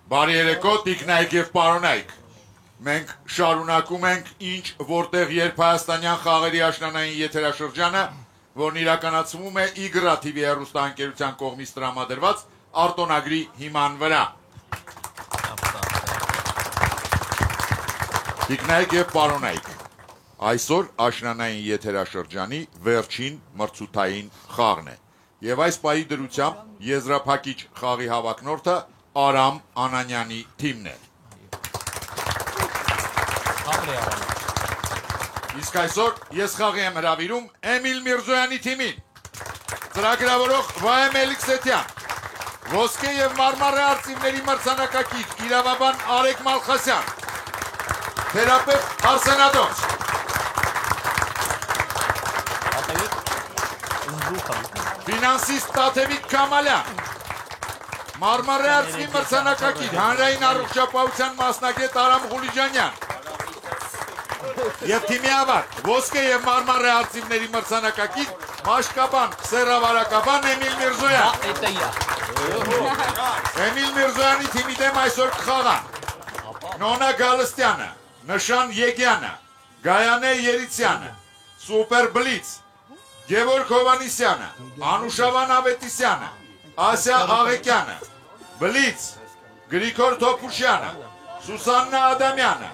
Բարի երեկո, տիկնայք եւ պարոնայք։ Մենք շարունակում ենք ինչ որտեղ երբ հայաստանյան խաղերի աշնանային եթերաշրջանը, որն իրականացվում է Իգրա TV հեռուստաընկերության կողմից տրամադրված արտոնագրի հիման վրա։ Տիկնայք եւ պարոնայք, այսօր աշնանային եթերաշրջանի վերջին մրցութային խաղն է։ Եվ այս պահի դրությամբ եզրափակիչ խաղի հավակնորդը Արամ Անանյանի թիմն է։ Իսկ այսօր ես խաղի եմ հրավիրում Էմիլ Միրզոյանի թիմին, ծրագրավորող Վահե Մելիքսեթյան, ոսկե եւ մարմարե արծիվների մրցանակակիր իրավաբան Արեգ Մալխասյան, թերապևտ Արսեն Ադոնց, ֆինանսիստ Տաթևիկ Քամալյան, մարմարե արծիվի մրցանակակիր հանրային առողջապահության մասնագետ Արամ Ղուլիջանյան եւ թիմի ավագ ոսկե եւ մարմարե արծիվների մրցանակակիր մաշկաբան սերավարակաբան Էմիլ Միրզոյան։ Էմիլ Միրզոյանի թիմի դեմ այսօր կխաղան Նոնա Գալստյանը, Նշան Եգյանը, Գայանե Երիցյանը, Սուպեր Բլից, Գևորգ Հովանիսյանը, Անուշավան Ավետիսյանը, Ասիա Աղեկյանը, Բլից, Գրիգոր Թոփուշյանը, Սուսաննա Ադամյանը,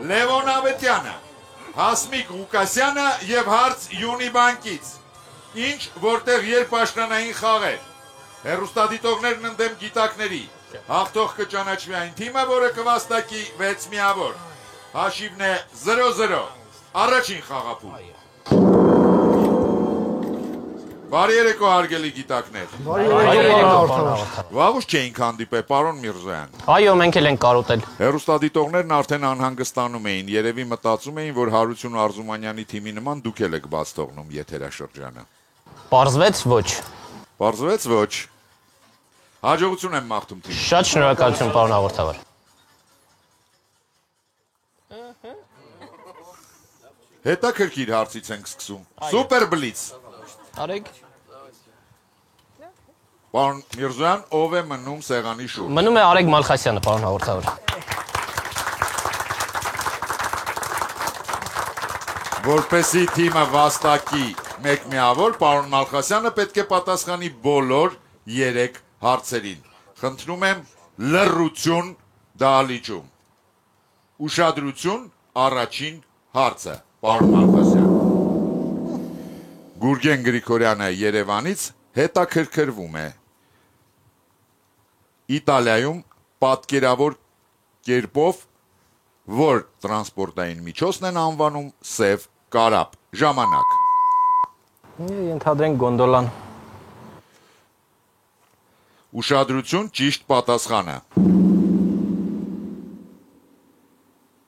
Լևոն Ավետյանը, Հասմիկ Ղուկասյանը եւ հարց Յունի բանկից։ Ինչ որտեղ երբ աշնանային խաղեր։ Հեռուստադիտողներն ընդդեմ գիտակների։ Հաղթող կճանաչվի այն թիմը, որը կվաստակի 6 միավոր։ Հաշիվն է 0-0։ Առաջին խաղափուլ։ Բարի երեկո հարգելի գիտակներ։ Վաղուց չէինք հանդիպել, պարոն Միրզոյան։ Այո, մենք էլ ենք կարոտել։ Հեռուստադիտողներն արդեն անհանգստանում էին, երևի մտածում էին, որ Հարություն Արզումանյանի թիմի նման դուք էլ եք բաց թողնում եթերաշրջանը։ Պարզվեց ոչ։ Պարզվեց ոչ։ Հաջողություն եմ մաղթում թիմին։ Շատ շնորհակալություն, պարոն հաղորդավար։ Հետաքրքիր հարցից ենք սկսում։ Սուպեր Բլից։ Արեգ։ Պարոն Միրզոյան, ով է մնում սեղանի շուրջ։ Մնում է Արեգ Մալխասյանը, պարոն հաղորդավար։ Որպեսի թիմը վաստակի 1 միավոր, պարոն Մալխասյանը պետք է պատասխանի բոլոր 3 հարցերին։ Խնդրում եմ լռություն դահլիճում։ Ուշադրություն, առաջին հարցը, պարոն Մալխասյան։ Գուրգեն Գրիգորյանը Երևանից հետաքրքրվում է Իտալիայում պատկերավոր կերպով որ տրանսպորտային միջոցն են անվանում սև կարապ։ Ժամանակ։ Ենթադրենք գոնդոլան։ Ուշադրություն, ճիշտ պատասխանը։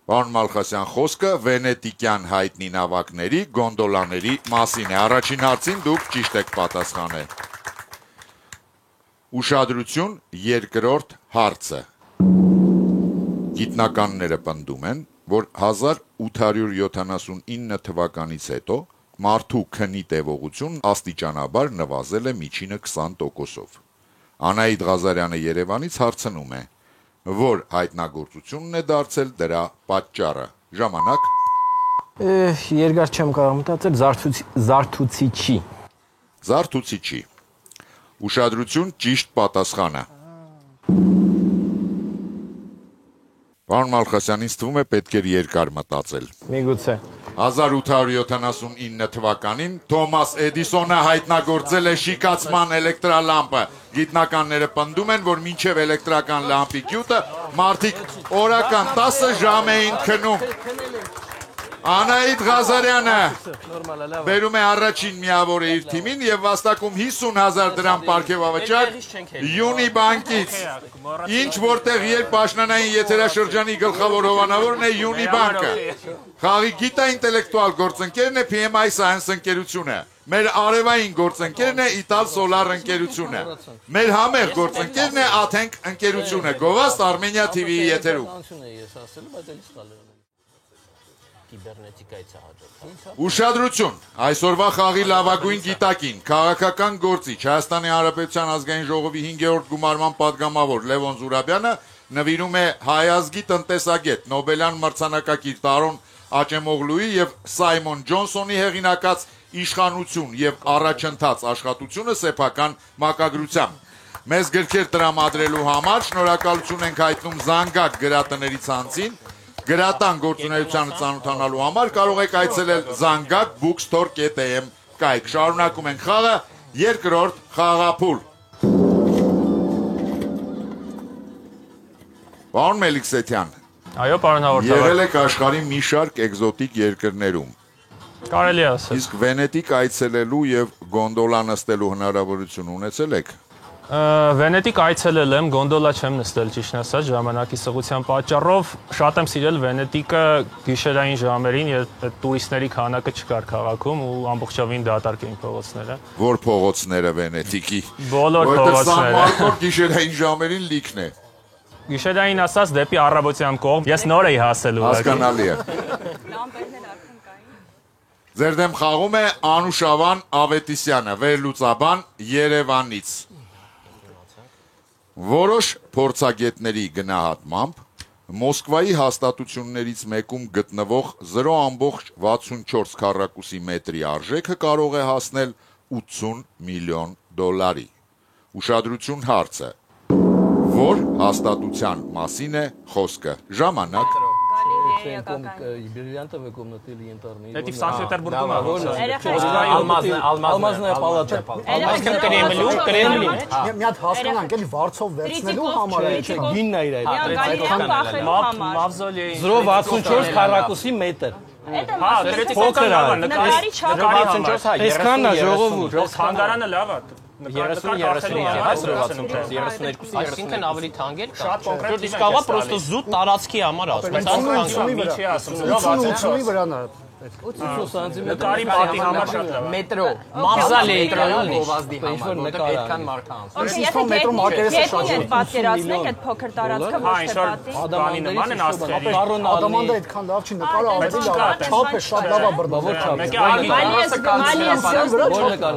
Պարոն Մալխասյան, խոսքը վենետիկյան հայտնի նավակների գոնդոլաների մասին է։ Առաջին հարցին դուք ճիշտ եք պատասխանել։ Ուշադրություն, երկրորդ հարցը։ Գիտնականները պնդում են, որ 1879 թվականից հետո մարդու քնի տևողությունն աստիճանաբար նվազել է միջինը 20%-ով։ Անահիտ Ղազարյանը Երևանից հարցնում է, որ հայտնագործությունն է դարձել դրա պատճառը։ Ժամանակ։ Երկար չեմ կարող մտածել, Զարթուցիչի։ Զարթուցիչի։ Ուշադրություն, ճիշտ պատասխանը։ Պարոն Մալխասյան, ինձ թվում է պետք էր երկար մտածել։ Միգուցե։ 1879 թվականին Թոմաս Էդիսոնը հայտնագործել է շիկացման էլեկտրալամպը։ Գիտնականները պնդում են, որ մինչև էլեկտրական լամպի գյուտը մարդիկ օրական 10 ժամ էին քնում։ Անահիտ Ղազարյանը բերում է առաջին միավորը իր թիմին եւ վաստակում 50,000 դրամ պարգևավճար Յունի բանկից։ Ինչ որտեղ երբ աշնանային եթերաշրջանի գլխավոր հովանավորն է Յունի բանկը։ Խաղի գիտա-ինտելեկտուալ գործընկերն է PMI Science ընկերությունը։ Մեր արևային գործընկերն է Ital Solar ընկերությունը։ Մեր համեղ գործընկերն է Athենք ընկերությունը։ Գովաստ Armenia TV-ի եթերում։ Ուշադրություն, այսօրվա խաղի լավագույն գիտակին, քաղաքական գործիչ, Հայաստանի Հանրապետության ազգային ժողովի 5-րդ գումարման պատգամավոր Լևոն Զուրաբյանը նվիրում է հայազգի տնտեսագետ Նոբելյան մրցանակակիր Տարոն Աճեմօղլուի եւ Սայմոն Ջոնսոնի հեղինակած Իշխանություն եւ առաջընթաց աշխատությունը սեփական մակագրությամբ։ Մեզ գրքեր տրամադրելու համար շնորհակալություն ենք հայտնում Զանգակ գրատների ցանցին։ Գրատան գործունեությանը ծանոթանալու համար կարող եք այցելել zangakbookstore.am կայք։ Շարունակում ենք խաղը, երկրորդ խաղափուլ։ Պարոն Մելիքսեթյան, Այո, պարոն հաղորդավար։ եղել եք աշխարհի մի շարք էկզոտիկ երկրներում։ Կարելի է ասել։ Իսկ Վենետիկ այցելելու եւ գոնդոլա նստելու հնարավորություն ունեցել եք։ Վենետիկ այցելել եմ, գոնդոլա չեմ նստել, ճիշտն ասած, ժամանակի սղության պատճառով շատ եմ սիրել Վենետիկը գիշերային ժամերին, երբ տուրիստների քանակը չկար քաղաքում ու ամբողջովին դատարկ էին փողոցները։ Որ փողոցները Վենետիկի։ Բոլոր փողոցները։ Որտեղ գիշերային ժամերին լիքն է։ Գիշերային ասած դեպի առավոտյան կողմ։ Ես նոր էի հասել ուղղակի։ Հասկանալի է։ Ձեր դեմ խաղում է Անուշավան Ավետիսյանը, վերլուծաբան Երևանից։ Որոշ փորձագետների գնահատմամբ Մոսկվայի հաստատություններից մեկում գտնվող 0.64 քառակուսի մետրի արժեքը կարող է հասնել 80 միլիոն դոլարի։ Ուշադրություն հարցը։ Որ հաստատության մասին է խոսքը։ Ժամանակ։ Бриллиантовая комната или янтарная? Դա Սանկտ-Պետերբուրգում Алмазная палата. Алмазная Кремль. Մի հատ հասկանանք, էլի վարձով վերցնելու համար է, չէ՞։ Գինն է իր։ Մավզոլեի 0.64 քառակուսի մետր։ Հա, փոքր է, նկարի չափի։ Այսքանն է ժողովուրդ։ Թանգարանը լավ է։ 32, այսինքն ավելի թանկ է։ Շատ կոնկրետ իսկ կարող է պրոստո զուտ տարածքի համար ասում։ 80-ի վրան է։ 80 սանտիմետր Նկարի պատի համար շատ լավ։ մետրո, մավզալեի գովազդի համար, որտեղ այդքան մարդ անց։ Իսկ մետրո մակերեսը շատ Եթե պատկերացնենք այդ փոքր տարածքը ոչ թե պատի։ Բանի նման են աստղերի։ Ադամանդը այդքան լավ չի նկարը ավելի լավ։ Չափը շատ լավ է բռնվել։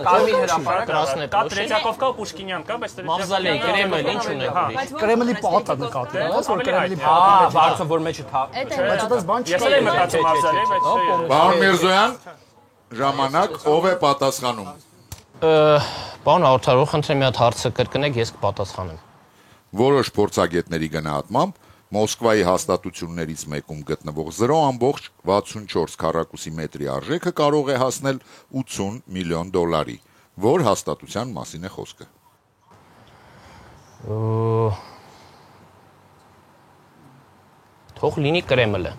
Կարմիր հրապարակ Կա Տրետյակովկա ու Պուշկինյան կա, բայց մավզալեի Կրեմլ ինչ ունի ուրիշ։ Կրեմլի պատը նկատի, հա, որ կրեմլի Հա, պատը։ բարձր որ մեջը Բայց այդպես բան ես չկա։ էլ եմ մտածում մավզալեի, բայց Պարոն Միրզոյան, ժամանակ, ով է պատասխանում։ Պարոն հաղորդավար, խնդրեմ մի հատ հարցը կրկնեք, ես կպատասխանեմ։ Որոշ փորձագետների գնահատմամբ Մոսկվայի հաստատություններից մեկում գտնվող 0.64 քառակուսի մետրի արժեքը կարող է հասնել 80 միլիոն դոլարի։ Որ հաստատության մասին է խոսքը։ Թող լինի Կրեմլը։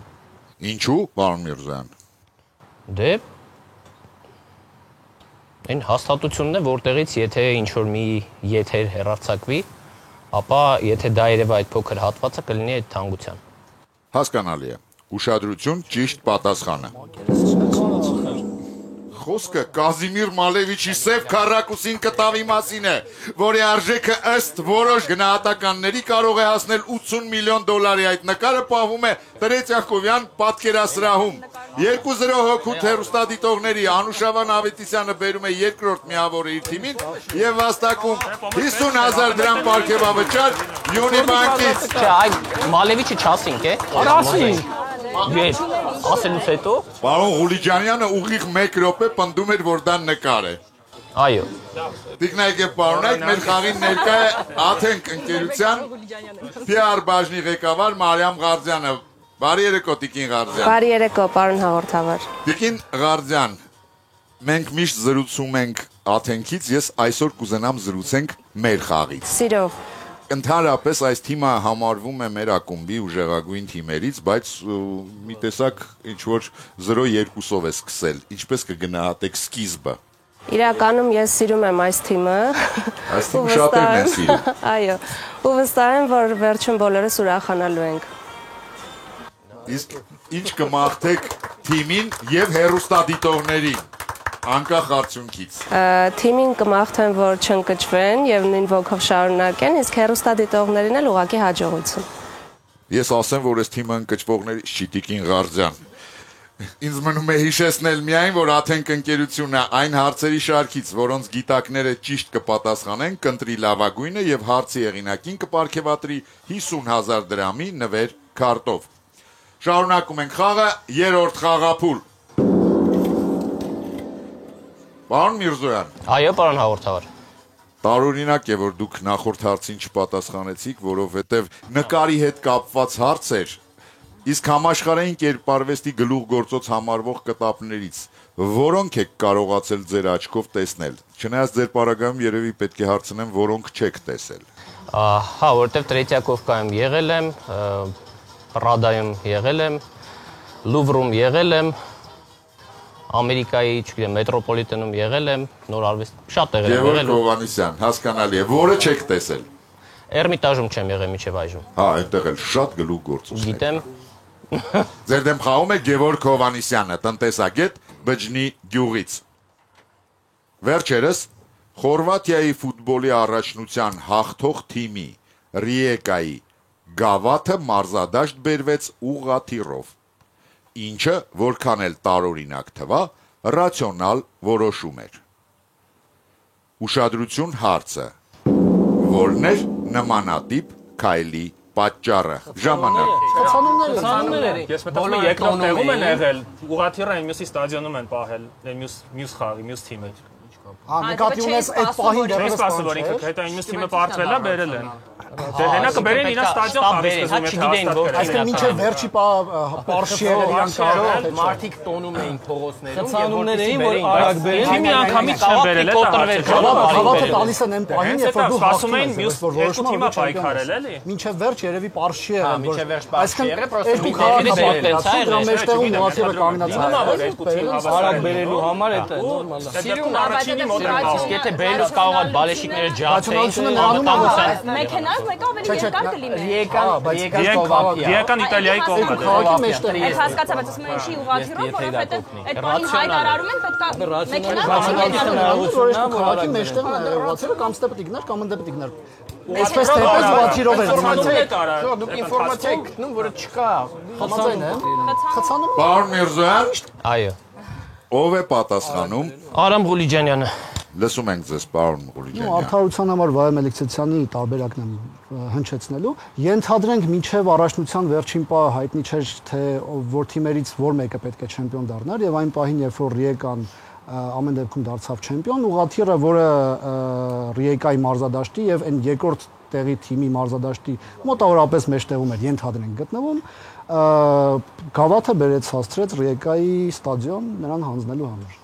Ինչու, պարոն Միրզոյան։ Դե այն հաստատությունն է, որտեղից եթե ինչ-որ մի եթեր հեռարձակվի, ապա եթե դա երևա այդ փոքր հատվածը կլինի այդ թանկության։ Հասկանալի է։ Ուշադրություն, ճիշտ պատասխանը։ Խոսքը Կազիմիր Մալևիչի սև քառակուսին կտավի մասին է, որի արժեքը ըստ որոշ գնահատականների կարող է հասնել 80 միլիոն դոլարի։ Այդ նկարը պահվում է Տրետյակովյան պատկերասրահում։ 2-0 հոգուտ հեռուստադիտողների Անուշավան Ավետիսյանը բերում է երկրորդ միավորը իր թիմին եւ վաստակում 50,000 դրամ պարգևավճար Յունիբանկից։ Չէ, այ Մալևիչը չասինք է։ Արասին։ Ես ասելուց հետո Պարոն Ղուլիջանյանը ուղիղ 1 րոպե պնդում էր, որ դա նկար է։ Այո։ Տիկնայք եւ պարոնայք, մեր խաղին ներկա է Աթենք ընկերության PR բաժնի ղեկավար Մարիամ Ղարդյանը։ Բարի երեկո, Տիկին Ղարդյան։ Բարի երեկո, պարոն հաղորդավար։ Տիկին Ղարդյան, մենք միշտ զրուցում ենք Աթենքից, ես այսօր կուզենամ զրուցենք մեր խաղից։ Սիրով։ Ընդհանրապես այս թիմը համարվում է մեր ակումբի ուժեղագույն թիմերից, բայց մի տեսակ ինչ որ 0-2-ով է սկսել։ Ինչպես կգնահատեք սկիզբը։ Իրականում ես սիրում եմ այս թիմը։ Այս թիմը շատերն են սիրում։ Այո, ու վստահ եմ, որ վերջում բոլորս ուրախանալու ենք։ Իսկ ինչ կմաղթեք թիմին եւ հեռուստադիտողներին անկախ արդյունքից։ Թիմին կմաղթեմ, որ չընկճվեն եւ նույն ոգով շարունակեն, իսկ հեռուստադիտողներին էլ ուղղակի հաջողություն։ Ես ասեմ, որ այս թիմը ընկճվողներից չի Տիկին Ղարդյան։ Ինձ մնում է հիշեցնել միայն, որ Աթենք ընկերությունը այն հարցերի շարքից, որոնց գիտակները ճիշտ կպատասխանեն, կընտրի լավագույնը եւ հարցի եղինակին կպարգեւատրի 50,000 դրամի նվեր քարտով։ Շարունակում ենք խաղը, երրորդ խաղափուլ։ Պարոն Միրզոյան։ Այո, պարոն հաղորդավար։ Տարօրինակ է, որ դուք նախորդ հարցին չպատասխանեցիք, որովհետեւ նկարի հետ կապված հարց էր։ Իսկ համաշխարհային կերպարվեստի գլուխ գործոց համարվող կտապներից որոնք եք կարողացել ձեր աչքով տեսնել։ Չնայած ձեր պարագայում երևի պետք է հարցնեմ, որոնք չեք տեսել։ Հա, որովհետև Տրետյակովկայում եղել եմ, Պրադայում եղել եմ, Լուվրում եղել եմ, Ամերիկայի, չգիտեմ, մետրոպոլիտենում եղել եմ, Նոր արվեստ, շատ տեղեր եմ եղել։ Գևորգ Հովհաննիսյան, հասկանալի է, որը չեք տեսել։ Էրմիտաժում չեմ եղել մինչև այժմ։ Հա, այնտեղ էլ շատ գլուխ գործոց։ Գիտեմ։ Ձեր դեմ խաղում է Գևորգ Հովհաննիսյանը, տնտեսագետ Բջնի գյուղից։ Վերջերս Խորվաթիայի ֆուտբոլի առաջնության հաղթող թիմի Ռիեկայի գավաթը մարզադաշտ բերվեց ուղղաթիռով։ Ինչը, որքան էլ տարօրինակ թվա, ռացիոնալ որոշում էր։ Ուշադրություն հարցը։ Որն էր նմանատիպ քայլի պատճառը։ Ժամանակ։ Խցանումները։ Ես մտածում եմ երկրորդ տեղում են եղել, ուղղաթիռը այն մյուսի ստադիոնում են պահել, այն մյուս խաղի, մյուս թիմը։ Նկատի ունես այդ պահին Չես դեռ սպասում, որ ինքը հետո այն մյուս թիմը պարտվել է, բերել են։ Դե հենա կբերեն իրան ստադիոն խաղի սկզբում եթե հաստատ այսինքն մինչև վերջի պարշիերը իրանք կարող Մարդիկ տոնում էին փողոցներում խցանումներ էին, որ արագ բերեն։ Թիմի անգամից չեն բերել է Հավատը տալիս են այն պահին, երբ որ դու սպասում հաղթում էին ես, մյուս որ երկու որոշումը թիմը պայքարել էլի։ մինչև վերջ երևի պարշի է։ մինչև վերջ պարշի եղել, պրոստը երկու մի քաղաքական դեպի դրա մեջտեղում Չգիտեմ, նոացիվը կանգնած է։ արագ բերելու համար է դա նորմալ է։ Սիրուն առաջինի մոտ է։ Իսկ եթե բելուս կարող է բալեշիկները ջացեին, Մեքենայով մեկը ավելի երկար կլիներ։ Դիական Իտալիայի կողմը։ Քաղաքի մեջտեղում Այդ հասկացա, բայց ասում են չի ուղղաթիռով, որովհետև այդ բանի հայտարարում են պետք է մեքենայով քաղաքի մեջտեղում է ուղղաթիռը կամ ստեպտիկներ կամ ընդեպտիկներ։ Այսպես թեպեզ ուղղաթիռով էր գնացել։ դուք ինֆորմացիա եք գտնում, որը չկա։ Համաձայն եմ։ Խցանում Պարոն Միրզոյան, այո։ ով է պատասխանում։ Արամ Ղուլիջանյանը։ Լսում ենք ձեզ, պարոն Ղուլիջանյան։ Արդարության համար Վահե Մելիքսյանի տարբերակն եմ հնչեցնելու։ Ենթադրենք մինչև առաջնության վերջին պահը հայտնի չէր, թե որ թիմերից որ մեկը պետք է չեմպիոն դառնար եւ այն պահին, երբ որ Ռիեկան ամեն դեպքում դարձավ չեմպիոն, ուղղաթիռը, որը Ռիեկայի մարզադաշտի եւ այն երկրորդ տեղի թիմի մարզադաշտի մոտավորապես մեջտեղում էր, ենթադրենք գտնվում, գավաթը բերեց հասցրեց Ռիեկայի ստադիոն նրան հանձնելու համար։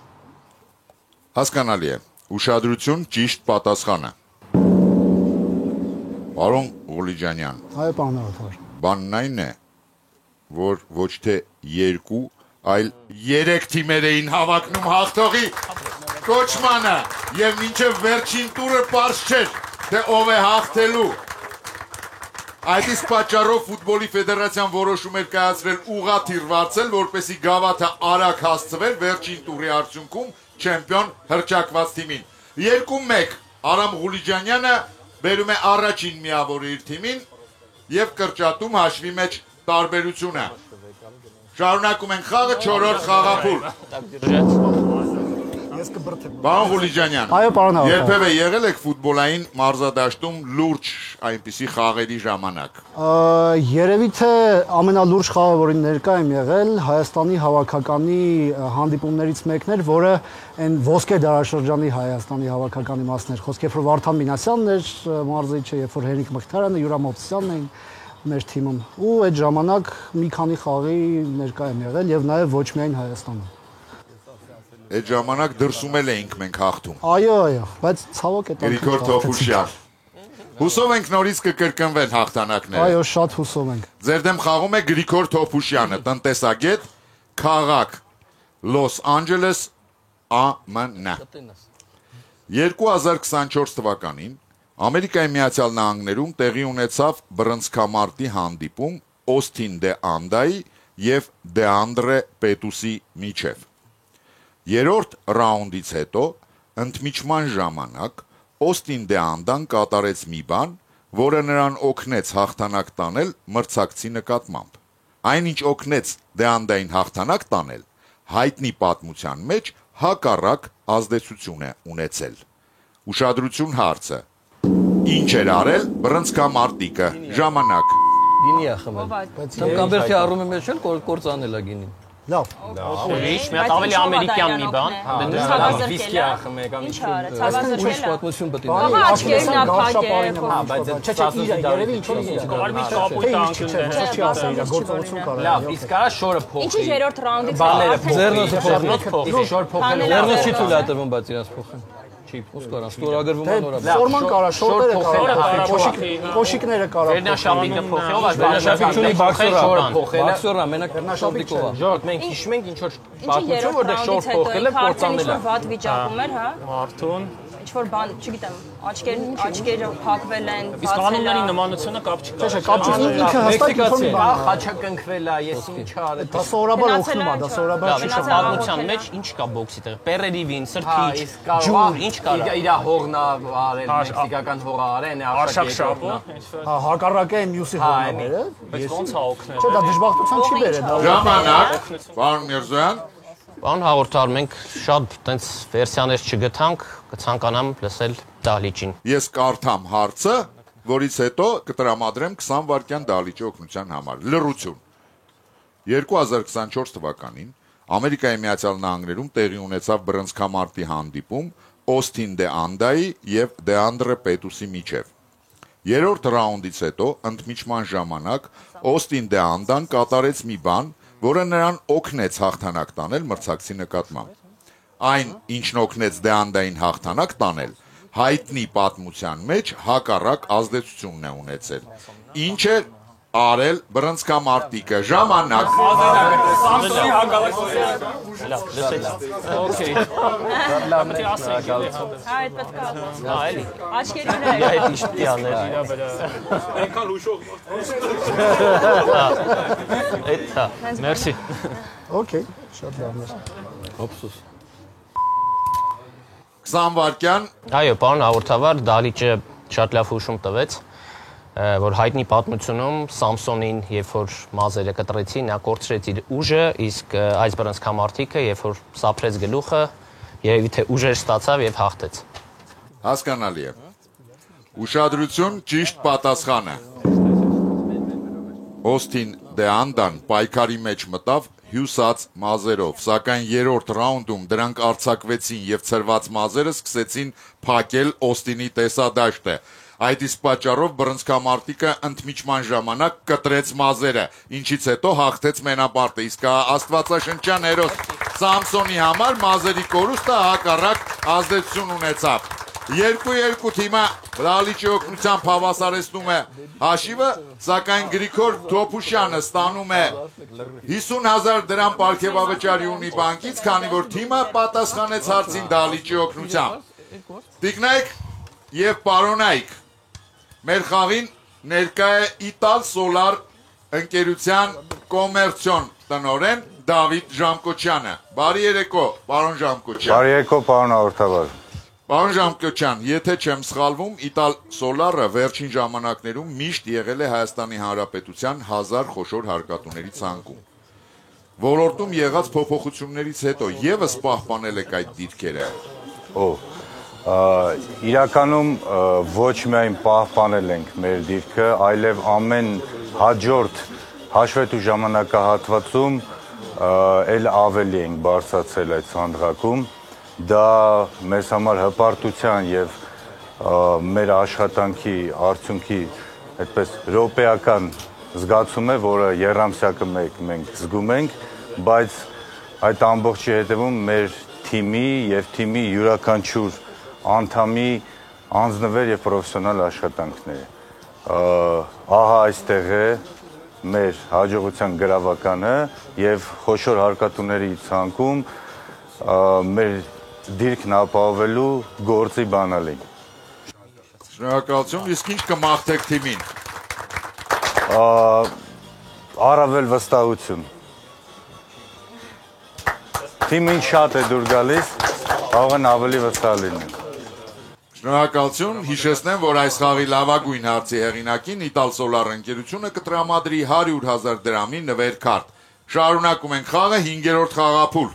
Հասկանալի է։ Ուշադրություն, ճիշտ պատասխանը։ Պարոն Ղուլիջանյան, Այո, պարոն Հովհաննիսյան։ բանն այն է, որ ոչ թե 2, այլ 3 թիմեր էին հավակնում հաղթողի կոչմանը եւ մինչեւ վերջին տուրը պարզ չէր, թե ով է հաղթելու։ Այդ իսկ պատճառով ֆուտբոլի ֆեդերացիան որոշում էր կայացրել ուղղաթիռ վարձել, որպեսզի գավաթը արագ հասցվեր վերջին տուրի արդյունքում չեմպիոն հռչակված թիմին։ 2-1 Արամ Ղուլիջանյանը բերում է առաջին միավորը իր թիմին եւ կրճատում հաշվի մեջ տարբերությունը։ Շարունակում ենք խաղը 4-րդ խաղափուլ։ Ես կբրթեմ։ Պարոն Ղուլիջանյան, Այո, պարոն Հովհաննիսյան։ երբևէ եղել եք ֆուտբոլային մարզադաշտում լուրջ այնպիսի խաղերի ժամանակ։ Երևի թե ամենալուրջ խաղը, որին ներկա եմ եղել, Հայաստանի հավաքականի հանդիպումներից մեկն էր, որը այն ոսկե դարաշրջանի Հայաստանի հավաքականի մասն էր։ Խոսքը որ Վարդան Մինասյանն էր մարզիչը, երբ որ Հենրիկ Մխիթարյանը, Յուրամ Մովսիսյանն էին մեր թիմում։ Ու այդ ժամանակ մի քանի խաղի ներկա եմ եղել եւ նաեւ ոչ միայն Հայաստանում։ Այդ ժամանակ դրսում էլ էինք մենք հաղթում։ Այո, բայց ցավոք այդ Գրիգոր Թոփուշյան։ Հուսով ենք նորից կկրկնվեն հաղթանակները։ Այո, շատ հուսով ենք։ Ձեր դեմ խաղում է Գրիգոր Թոփուշյանը, տնտեսագետ, քաղաք Լոս Անջելես, ԱՄՆ։ 2024 թվականին Ամերիկայի Միացյալ Նահանգներում տեղի ունեցավ բռնցքամարտի հանդիպում Օստին դե Անդայի եւ Դեանդրե Պետուսի միջև։ Երրորդ ռաունդից հետո ընդմիջման ժամանակ Օստին դե Անդան կատարեց մի բան, որը նրան օգնեց հաղթանակ տանել մրցակցի նկատմամբ։ Այնինչ օգնեց Դեանդային հաղթանակ տանել, հայտնի պատմության մեջ հակառակ ազդեցություն է ունեցել։ Ուշադրություն հարցը. Ինչ էր արել բռնցքամարտիկը, ժամանակ։ Գինի է խմել։ Կամբերքի առումի մեջ էլ կործանել է գինին։ Լավ։ Ուրիշ, մի հատ ավելի ամերիկյան մի բան։ Վիսկի է խմել կամ ինչ ուրիշ պատմություն պետք է։ Ահա աչքերն ափակ է։ Բայց Չէ, երևի ինչ-որ Կարմիր կապույտ անկյուններ։ չի ասել, իր գործողություն կարա։ լավ, իսկ կարա շորը փոխի։ Ինչի երրորդ ռաունդից Բաները ձեռնոցը Ձեռնոց փոխի։ շոր փոխել։ Ձեռնոց չի թույլ ատրվում, բայց իրաց փոխեն։ Չի, ո՞ս կարա, ստորագրվում է նորա։ Ֆորման կարա, շորտերը կարա, փոշիկները կարա։ Վերնաշապիկը փոխելով, այս Վերնաշապիկ չունի բաքսորա, փոխել։ բաքսորա մենակ վերնաշապիկով է։ Ժողովուրդ, մենք հիշում ենք ինչ որ պատմություն, որտեղ շոր փոխել է, կործանել է։ Վատ վիճակում էր, հա։ Մարդուն։ Ինչ որ բան, չգիտեմ, աչքերը փակվել են, Իսկ կանոնների նմանությունը կապ չկա։ Չէ, կապ չունի, ինքը հստակ ինֆորմի բան է։ Խաչակնքվել է, ես ինչ արել։ Դա սովորաբար օգնում է, դա սովորաբար չի շփոթում։ Պատմության մեջ ինչ կա բոքսի տեղ։ Պերերի վին, սրբիչ, ջուր, ինչ կա։ Իր հողնա արել, մեքսիկական հողը արել, Արշակ շապը։ Հա, հակառակը է մյուսի հողները։ Բայց ո՞նց է օգնել։ Չէ, դա դժբախտության չի բերել, դա Ժամանակ, պարոն Միրզոյան, Պարոն հաղորդար, մենք շատ տենց վերսիաներ չգտանք, կցանկանամ լսել դահլիճին։ ես կարդամ հարցը, որից հետո կտրամադրեմ 20 վայրկյան դահլիճի օգնության համար։ Լռություն։ 2024 թվականին Ամերիկայի Միացյալ Նահանգներում տեղի ունեցավ բռնցքամարտի հանդիպում Օստին դե Անդայի եւ Դեանդրե Պետուսի միջև։ Երրորդ ռաունդից հետո ընդմիջման ժամանակ Օստին դե Անդան կատարեց մի բան, որը նրան օգնեց հաղթանակ տանել մրցակցի նկատմամբ։ Այն, ինչն օգնեց Դեանդային հաղթանակ տանել, հայտնի պատմության մեջ հակառակ ազդեցությունն է ունեցել։ Ինչ է արել բռնցքամարտիկը, ժամանակ։ Սամսոնի հակալակ։ Okay։ Լավ ասենք։ Հա, այդ պետք է։ Հա, էլի։ Աչքերի վրա։ Այդ ինչ պիտի աներ։ Այնքան հուշող։ Այդ հա։ Մերսի։ օքեյ, շատ լավն է։ Օպսուս։ 20 վայրկյան, Այո, պարոն հաղորդավար, դահլիճը շատ լավ հուշում տվեց, որ հայտնի պատմությունում Սամսոնին, երբ որ մազերը կտրեցին, նա կորցրեց իր ուժը, իսկ այս բռնցքամարտիկը, երբ որ սափրեց գլուխը, երևի թե ուժեր ստացավ եւ հաղթեց։ հասկանալի է։ Ուշադրություն, ճիշտ պատասխանը։ Օստին դե Անդան պայքարի մեջ մտավ հյուսած մազերով, սակայն երրորդ ռաունդում դրանք արձակվեցին եւ ցրված մազերը սկսեցին փակել Օստինի տեսադաշտը։ Այդ իսկ պատճառով բռնցքամարտիկը ընդմիջման ժամանակ կտրեց մազերը, ինչից հետո հաղթեց մենապարտը, իսկ աստվածաշնչյան հերոս Սամսոնի համար մազերի կորուստը հակառակ ազդեցություն ունեցավ։ 2-2 թիմը դահլիճի օգնությամբ հավասարեցնում է հաշիվը, սակայն Գրիգոր Թոփուշյանը ստանում է 50,000 դրամ պարգևավճարի ունի բանկից, քանի որ թիմը պատասխանեց հարցին դահլիճի օգնությամբ։ Տիկնայք եւ պարոնայք, մեր խաղին ներկա է Իտալ Սոլար ընկերության կոմերցիոն տնօրեն Դավիթ Ժամկոչյանը։ Բարի երեկո, պարոն Ժամկոչյան։ Բարի երեկո, պարոն հաղորդավար։ Պարոն Ժամկոչյան, եթե չեմ սխալվում, Իտալ Սոլարը վերջին ժամանակներում միշտ եղել է Հայաստանի Հանրապետության 1000 խոշոր հարկատուների ցանկում։ Ոլորտում եղած փոփոխություններից հետո եւս պահպանել եք այդ դիրքերը։ Իրականում ոչ միայն պահպանել ենք մեր դիրքը, այլև ամեն հաջորդ հաշվետու ժամանակահատվածում էլ ավելի ենք բարձրացել այդ սանդղակում։ Դա մեզ համար հպարտության եւ մեր աշխատանքի արդյունքի այդպես ռոպեական զգացում է, որը երամսյակը մենք զգում ենք, բայց այդ ամբողջի հետևում մեր թիմի եւ թիմի յուրաքանչյուր անդամի անձնվեր եւ պրոֆեսիոնալ աշխատանքն է։ Ահա այստեղ է մեր հաջողության գրավականը եւ խոշոր հարկատուների ցանկում մեր դիրքն ապահովելու գործի բանալին։ Շնորհակալություն, իսկ ինչ կմաղթեք թիմին։ Առավել վստահություն։ Թիմին շատ է դուր գալիս, կարող են ավելի վստահ լինել։ Շնորհակալություն, հիշեցնեմ, որ այս խաղի լավագույն հարցի հեղինակին Ital Solar ընկերությունը կտրամադրի 100,000 դրամի նվեր-քարտ։ Շարունակում ենք խաղը 5-րդ խաղափուլ։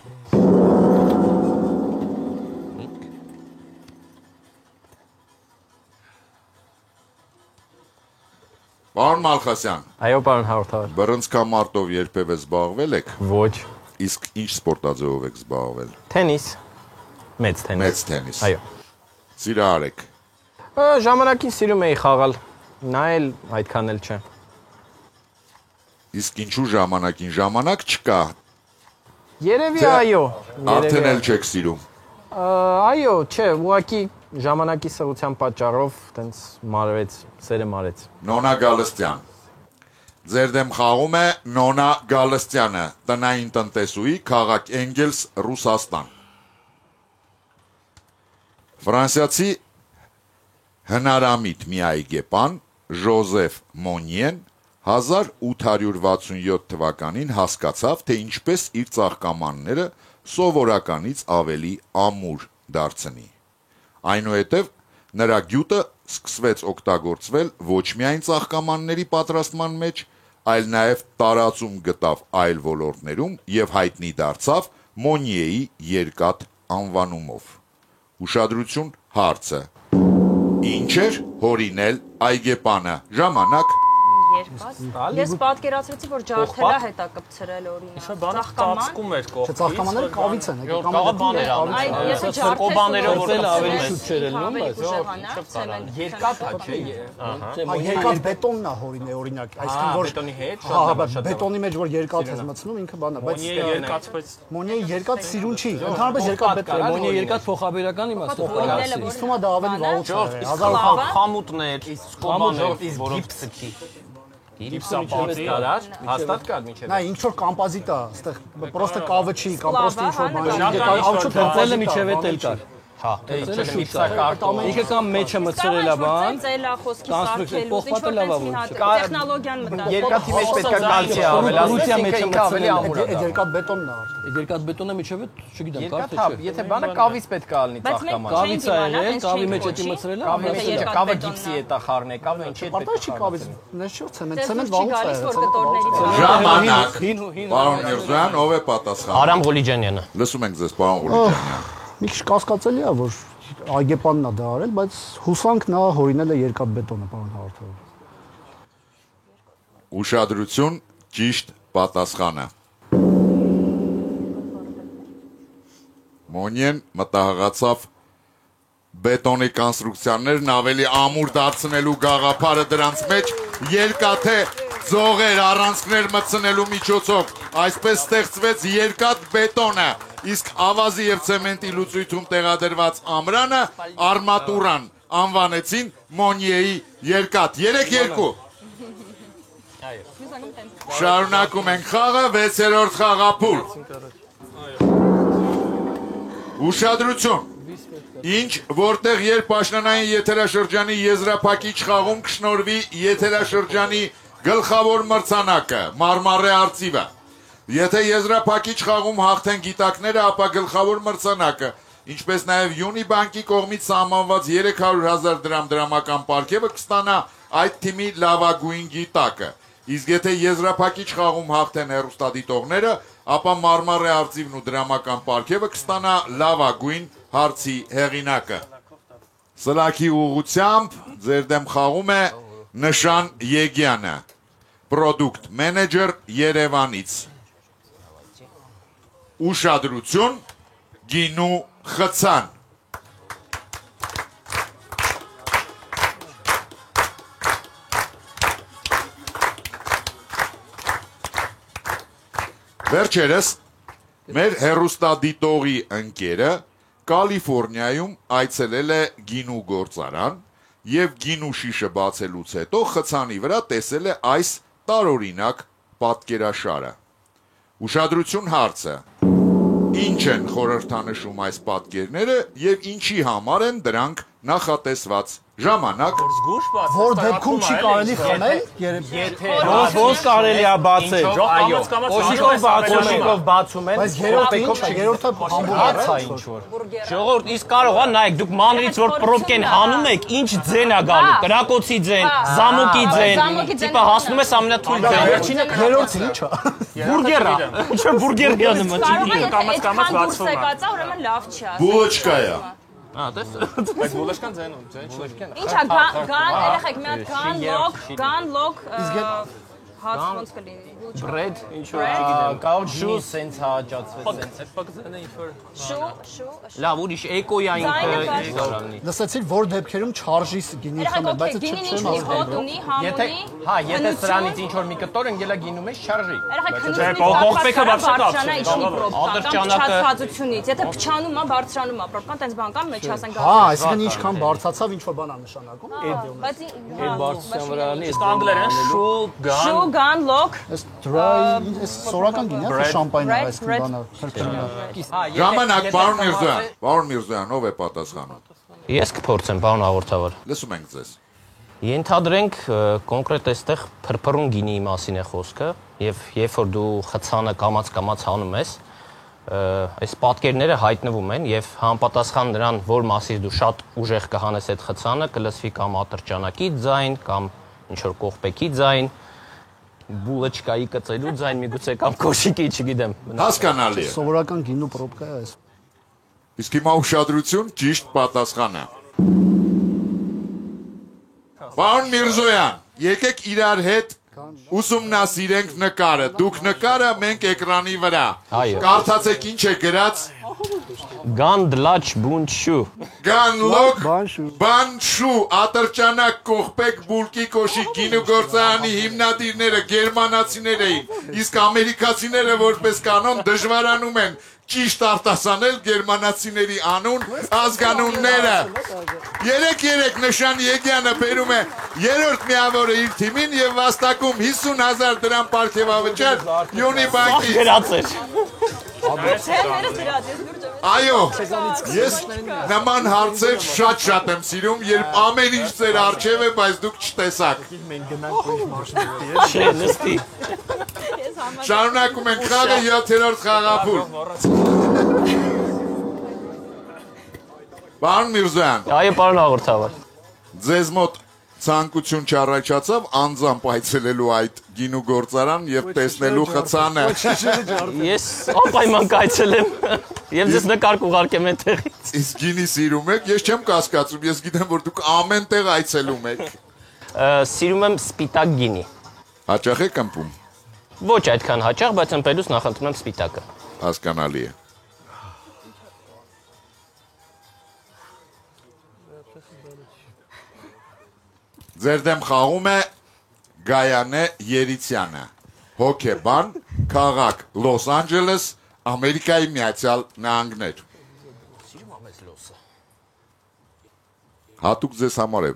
Պարոն Մալխասյան, Այո, պարոն հաղորդավար։ բռնցքամարտով երբևէ զբաղվել եք, Ոչ։ իսկ ինչ սպորտաձևով եք զբաղվել։ Թենիս։ Մեծ թենիս։ Մեծ թենիս։ Այո։ Սիրահար եք։ Ժամանակին սիրում էի խաղալ, նա էլ այդքան էլ չէ։ Իսկ ինչու ժամանակին ժամանակ չկա, Երևի այո։ արդեն էլ չեք սիրում։ Այո, չէ, ուղղակի ժամանակի սղության պատճառով տենց մարվեց, սերը մարեց։ Նոնա Գալստյան։ Ձեր դեմ խաղում է Նոնա Գալստյանը, տնային տնտեսուհի, քաղաք Էնգելս, Ռուսաստան։ Ֆրանսիացի հնարամիտ մի այգեպան Ժոզեֆ Մոնիեն 1867 թվականին հասկացավ, թե ինչպես իր ծաղկամանները սովորականից ավելի ամուր դարձնի։ Այնուհետև նրա գյուտը սկսվեց օգտագործվել ոչ միայն ծաղկամանների պատրաստման մեջ, այլ նաև տարածում գտավ այլ ոլորտներում եւ հայտնի դարձավ Մոնիեի երկաթ անվանումով։ Ուշադրություն, հարցը. Ինչ էր հորինել այգեպանը։ Ժամանակ։ Ես պատկերացրեցի, որ ջարդելա հետակպցրել օրինակ։ Բանը ծածկում էր կողքից։ Ծաղկամանները կավից են, Կաղա բաներ Այ ես կոբաներով ջարդել ավելի շուտ չէր ելնում, բայց Երկաթ է, չէ։ երկաթ բետոնն է հորին է օրինակ, այսինքն որ բետոնի հետ, բետոնի մեջ որ երկաթ ես մտցնում ինքը բան է, բայց երկացվեց։ Մոնիեի երկաթ սիրուն չի, ընդհանրապես երկաթ բետոն է։ Մոնի երկաթ փոխաբերական իմաստով։ Իսկ թվում է դա ավելի վաղուց է, Խամուտներ, կոբաներ, որոնց ցկի։ Գիպսապատի կարար, հաստատ կար միջև։ Նա ինչ որ կամպոզիտ է, այստեղ պրոստը կավը չի, կամ պրոստը ինչ որ բան է։ Ավչո դերձելը միջև էլ կար։ Հա, Ինքը կամ մեջը մտցրել է բան, ծելա խոսքի սարքելուց ինչ որ տես մի հատ տեխնոլոգիան մտա։ երկաթի մեջ պետք է կալցի ավելացնի, ինքը ավելի ամուր է։ Այդ երկաթ բետոնն է։ Երկաթ բետոնը միջև է, չգիտեմ, կար թե չէ։ Եթե բանը կավից պետք է ալնի ծաղկաման։ Կավից է եղել, կավի մեջ էտի մտցրել է, կավի մեջ է, կավը գիպսի է տա խառն է, կավը ինչի է Պարտա չի կավից, նես չէ, ցեմենտ վաղուց է։ Ժամանակ։ Պարոն Միրզոյան, ով է պատասխան։ Արամ Ղուլիջանյանը։ Լսում ենք ձեզ, պարոն Ղուլիջանյան։ Մի քիչ կասկածելի է, որ այգեպանն է դա արել, բայց հուսանք նա հորինել է երկաթ բետոնը, պարոն հաղորդավար։ Ուշադրություն, ճիշտ պատասխանը։ Մոնիեն մտահղացավ բետոնի կոնստրուկցիաներն ավելի ամուր դարձնելու գաղափարը դրանց մեջ երկաթե ձողեր, առանցքներ մտցնելու միջոցով այսպես ստեղծվեց երկաթ բետոնը, իսկ ավազի եւ ցեմենտի լուծույթում տեղադրված ամրանը արմատուրան անվանեցին Մոնիեի երկաթ։ 3-2։ Շարունակում ենք խաղը, 6-րդ խաղափուլ։ Ուշադրություն։ Ինչ, որտեղ երբ աշնանային եթերաշրջանի եզրափակիչ խաղում կշնորվի եթերաշրջանի գլխավոր մրցանակը, Մարմարե արծիվը։ Եթե եզրափակիչ խաղում հաղթեն գիտակները, ապա գլխավոր մրցանակը, ինչպես նաև Յունիբանկի կողմից սահմանված 300,000 դրամ դրամական պարգևը կստանա այդ թիմի լավագույն գիտակը։ Իսկ եթե եզրափակիչ խաղում հաղթեն հեռուստադիտողները, ապա Մարմարե արծիվն ու դրամական պարգևը կստանա լավագույն հարցի հեղինակը։ Սլաքի ուղղությամբ ձեր դեմ խաղում է Նշան Եգյանը, պրոդուկտ մենեջեր Երևանից։ Ուշադրություն, գինու խցան։ Վերջերս մեր հեռուստադիտողի ընկերը Կալիֆոռնիայում այցելել է գինու գործարան եւ գինու շիշը բացելուց հետո խցանի վրա տեսել է այս տարօրինակ պատկերաշարը։ Ուշադրություն, հարցը. Ինչ են խորհրդանշում այս պատկերները եւ ինչի համար են դրանք նախատեսված։ ժամանակ Որ դեպքում չի կարելի խմել, Ոնց կարելի է բացել։ Այո։ Կոշիկով բացում են։ բայց երրորդը ինչ է, երրորդը համբուրգեր է ինչ որ։ Ժողովուրդ, իսկ կարող է նայեք, դուք մանրից որ պրոբկեն հանում եք, ինչ ձեն է գալու, կրակոցի ձեն, զամոկի ձեն, տիպը հասնում ես ամենաթույլ ձեն։ Վերջինը երրորդը ինչ է։ Բուրգեր է, ինչ է բուրգեր է նման, չի Կամաց բացվում է։ Ուրեմն լավ չի։ Բուլոչկա է։ Բայց բուլոշկան ձեն Ինչա գան, երեխեք, մի հատ գան լոկ հաց ոնց կլինի։ Բրեդ, ինչ որ չգիտեմ, կարող շու սենց հաճացվեց սենց։ Պակզանը ինչ որ Շու։ Լավ, ուրիշ էկոյա ինքը կարողանի։ Լսեցիք, որ դեպքերում չարժի գինի խմել, բայց գինին ինչ հոտ ունի, համ ունի։ Եթե սրանից ինչ որ մի կտոր ընկելա գինու մեջ չարժի։ կողպեքը բարձրացնում է։ Ադրճանակությունից, եթե փչանում է, բարձրանում է, պրոբկան տենց բան կա, մեջ հասեն գա։ Հա, այսինքն ինչքան բարձացավ, ինչ որ բան է նշանակում։ Բայց Բարձրության վրա լինի։ Անգլերեն շու գան լոկ Այս dry, այս սորական գինի է, թե շամպայն է այս բանը։ Ժամանակ, պարոն Միրզոյան, ով է պատասխանում։ Ես կփորձեմ, պարոն հաղորդավար։ Լսում ենք ձեզ։ Ենթադրենք կոնկրետ այստեղ փրփրուն գինի մասին է խոսքը, եւ երբ որ դու խցանը կամած հանում ես, այս պատկերները հայտնվում են եւ համապատասխան նրան, որ մասից դու շատ ուժեղ կհանես այդ խցանը, կլսվի կամ ատրճանակի ձայն, կամ ինչ որ կողպեքի ձայն, բուլոչկայի կծելու ձայն, միգուցե կամ կոշիկի, չգիտեմ։ Հասկանալի է։ Սովորական գինու պրոբկա է այս։ Իսկ հիմա ուշադրություն, ճիշտ պատասխանը։ Պարոն Միրզոյան, եկեք իրար հետ ուսումնասիրենք նկարը։ Դուք նկարը, մենք էկրանի վրա։ Կարդացեք ինչ է գրած։ Գանդլաչ բունչու։ Գանլոկ բանշու ատրճանակ կողպեկ բուլկի կոշիկ գինու գործարանի հիմնադիրները գերմանացիներ էին, իսկ ամերիկացիները որպես կանոն դժվարանում են ճիշտ արտասանել գերմանացիների անուն ազգանունները։ 3-3 նշան Եգյանը բերում է երրորդ միավորը իր թիմին եւ վաստակում 50,000 դրամ պարգևավճար Յունի բանկի։ Գրած էր։ Այո, ես նման հարցեր շատ եմ սիրում, երբ ամեն ինչ ձեր առջև է, բայց դուք չտեսաք։ Չէ, նստի։ Շարունակում ենք խաղը 7-րդ խաղափուլ։ Պարոն Միրզոյան։ Այո, պարոն հաղորդավար։ Ձեզ մոտ ցանկություն չառաջացավ անձամբ այցելելու այդ գինու գործարան եւ տեսնելու խցանը։ Ես անպայման կայցելեմ եւ ձեզ նկար կուղարկեմ այնտեղից։ Իսկ գինի սիրում եք, ես չեմ կասկածում, ես գիտեմ որ դուք ամեն տեղ այցելում եք։ Սիրում եմ սպիտակ գինի։ Հաճախ եք ըմպում։ Ոչ այդքան հաճախ, բայց ըմպելուց նախընտրում եմ սպիտակը։ Հասկանալի է։ Ձեր դեմ խաղում է Գայանե Երիցյանը, հոկեբան, քաղաք Լոս Անջելես, Ամերիկայի Միացյալ Նահանգներ։ Հատուկ ձեզ համար է,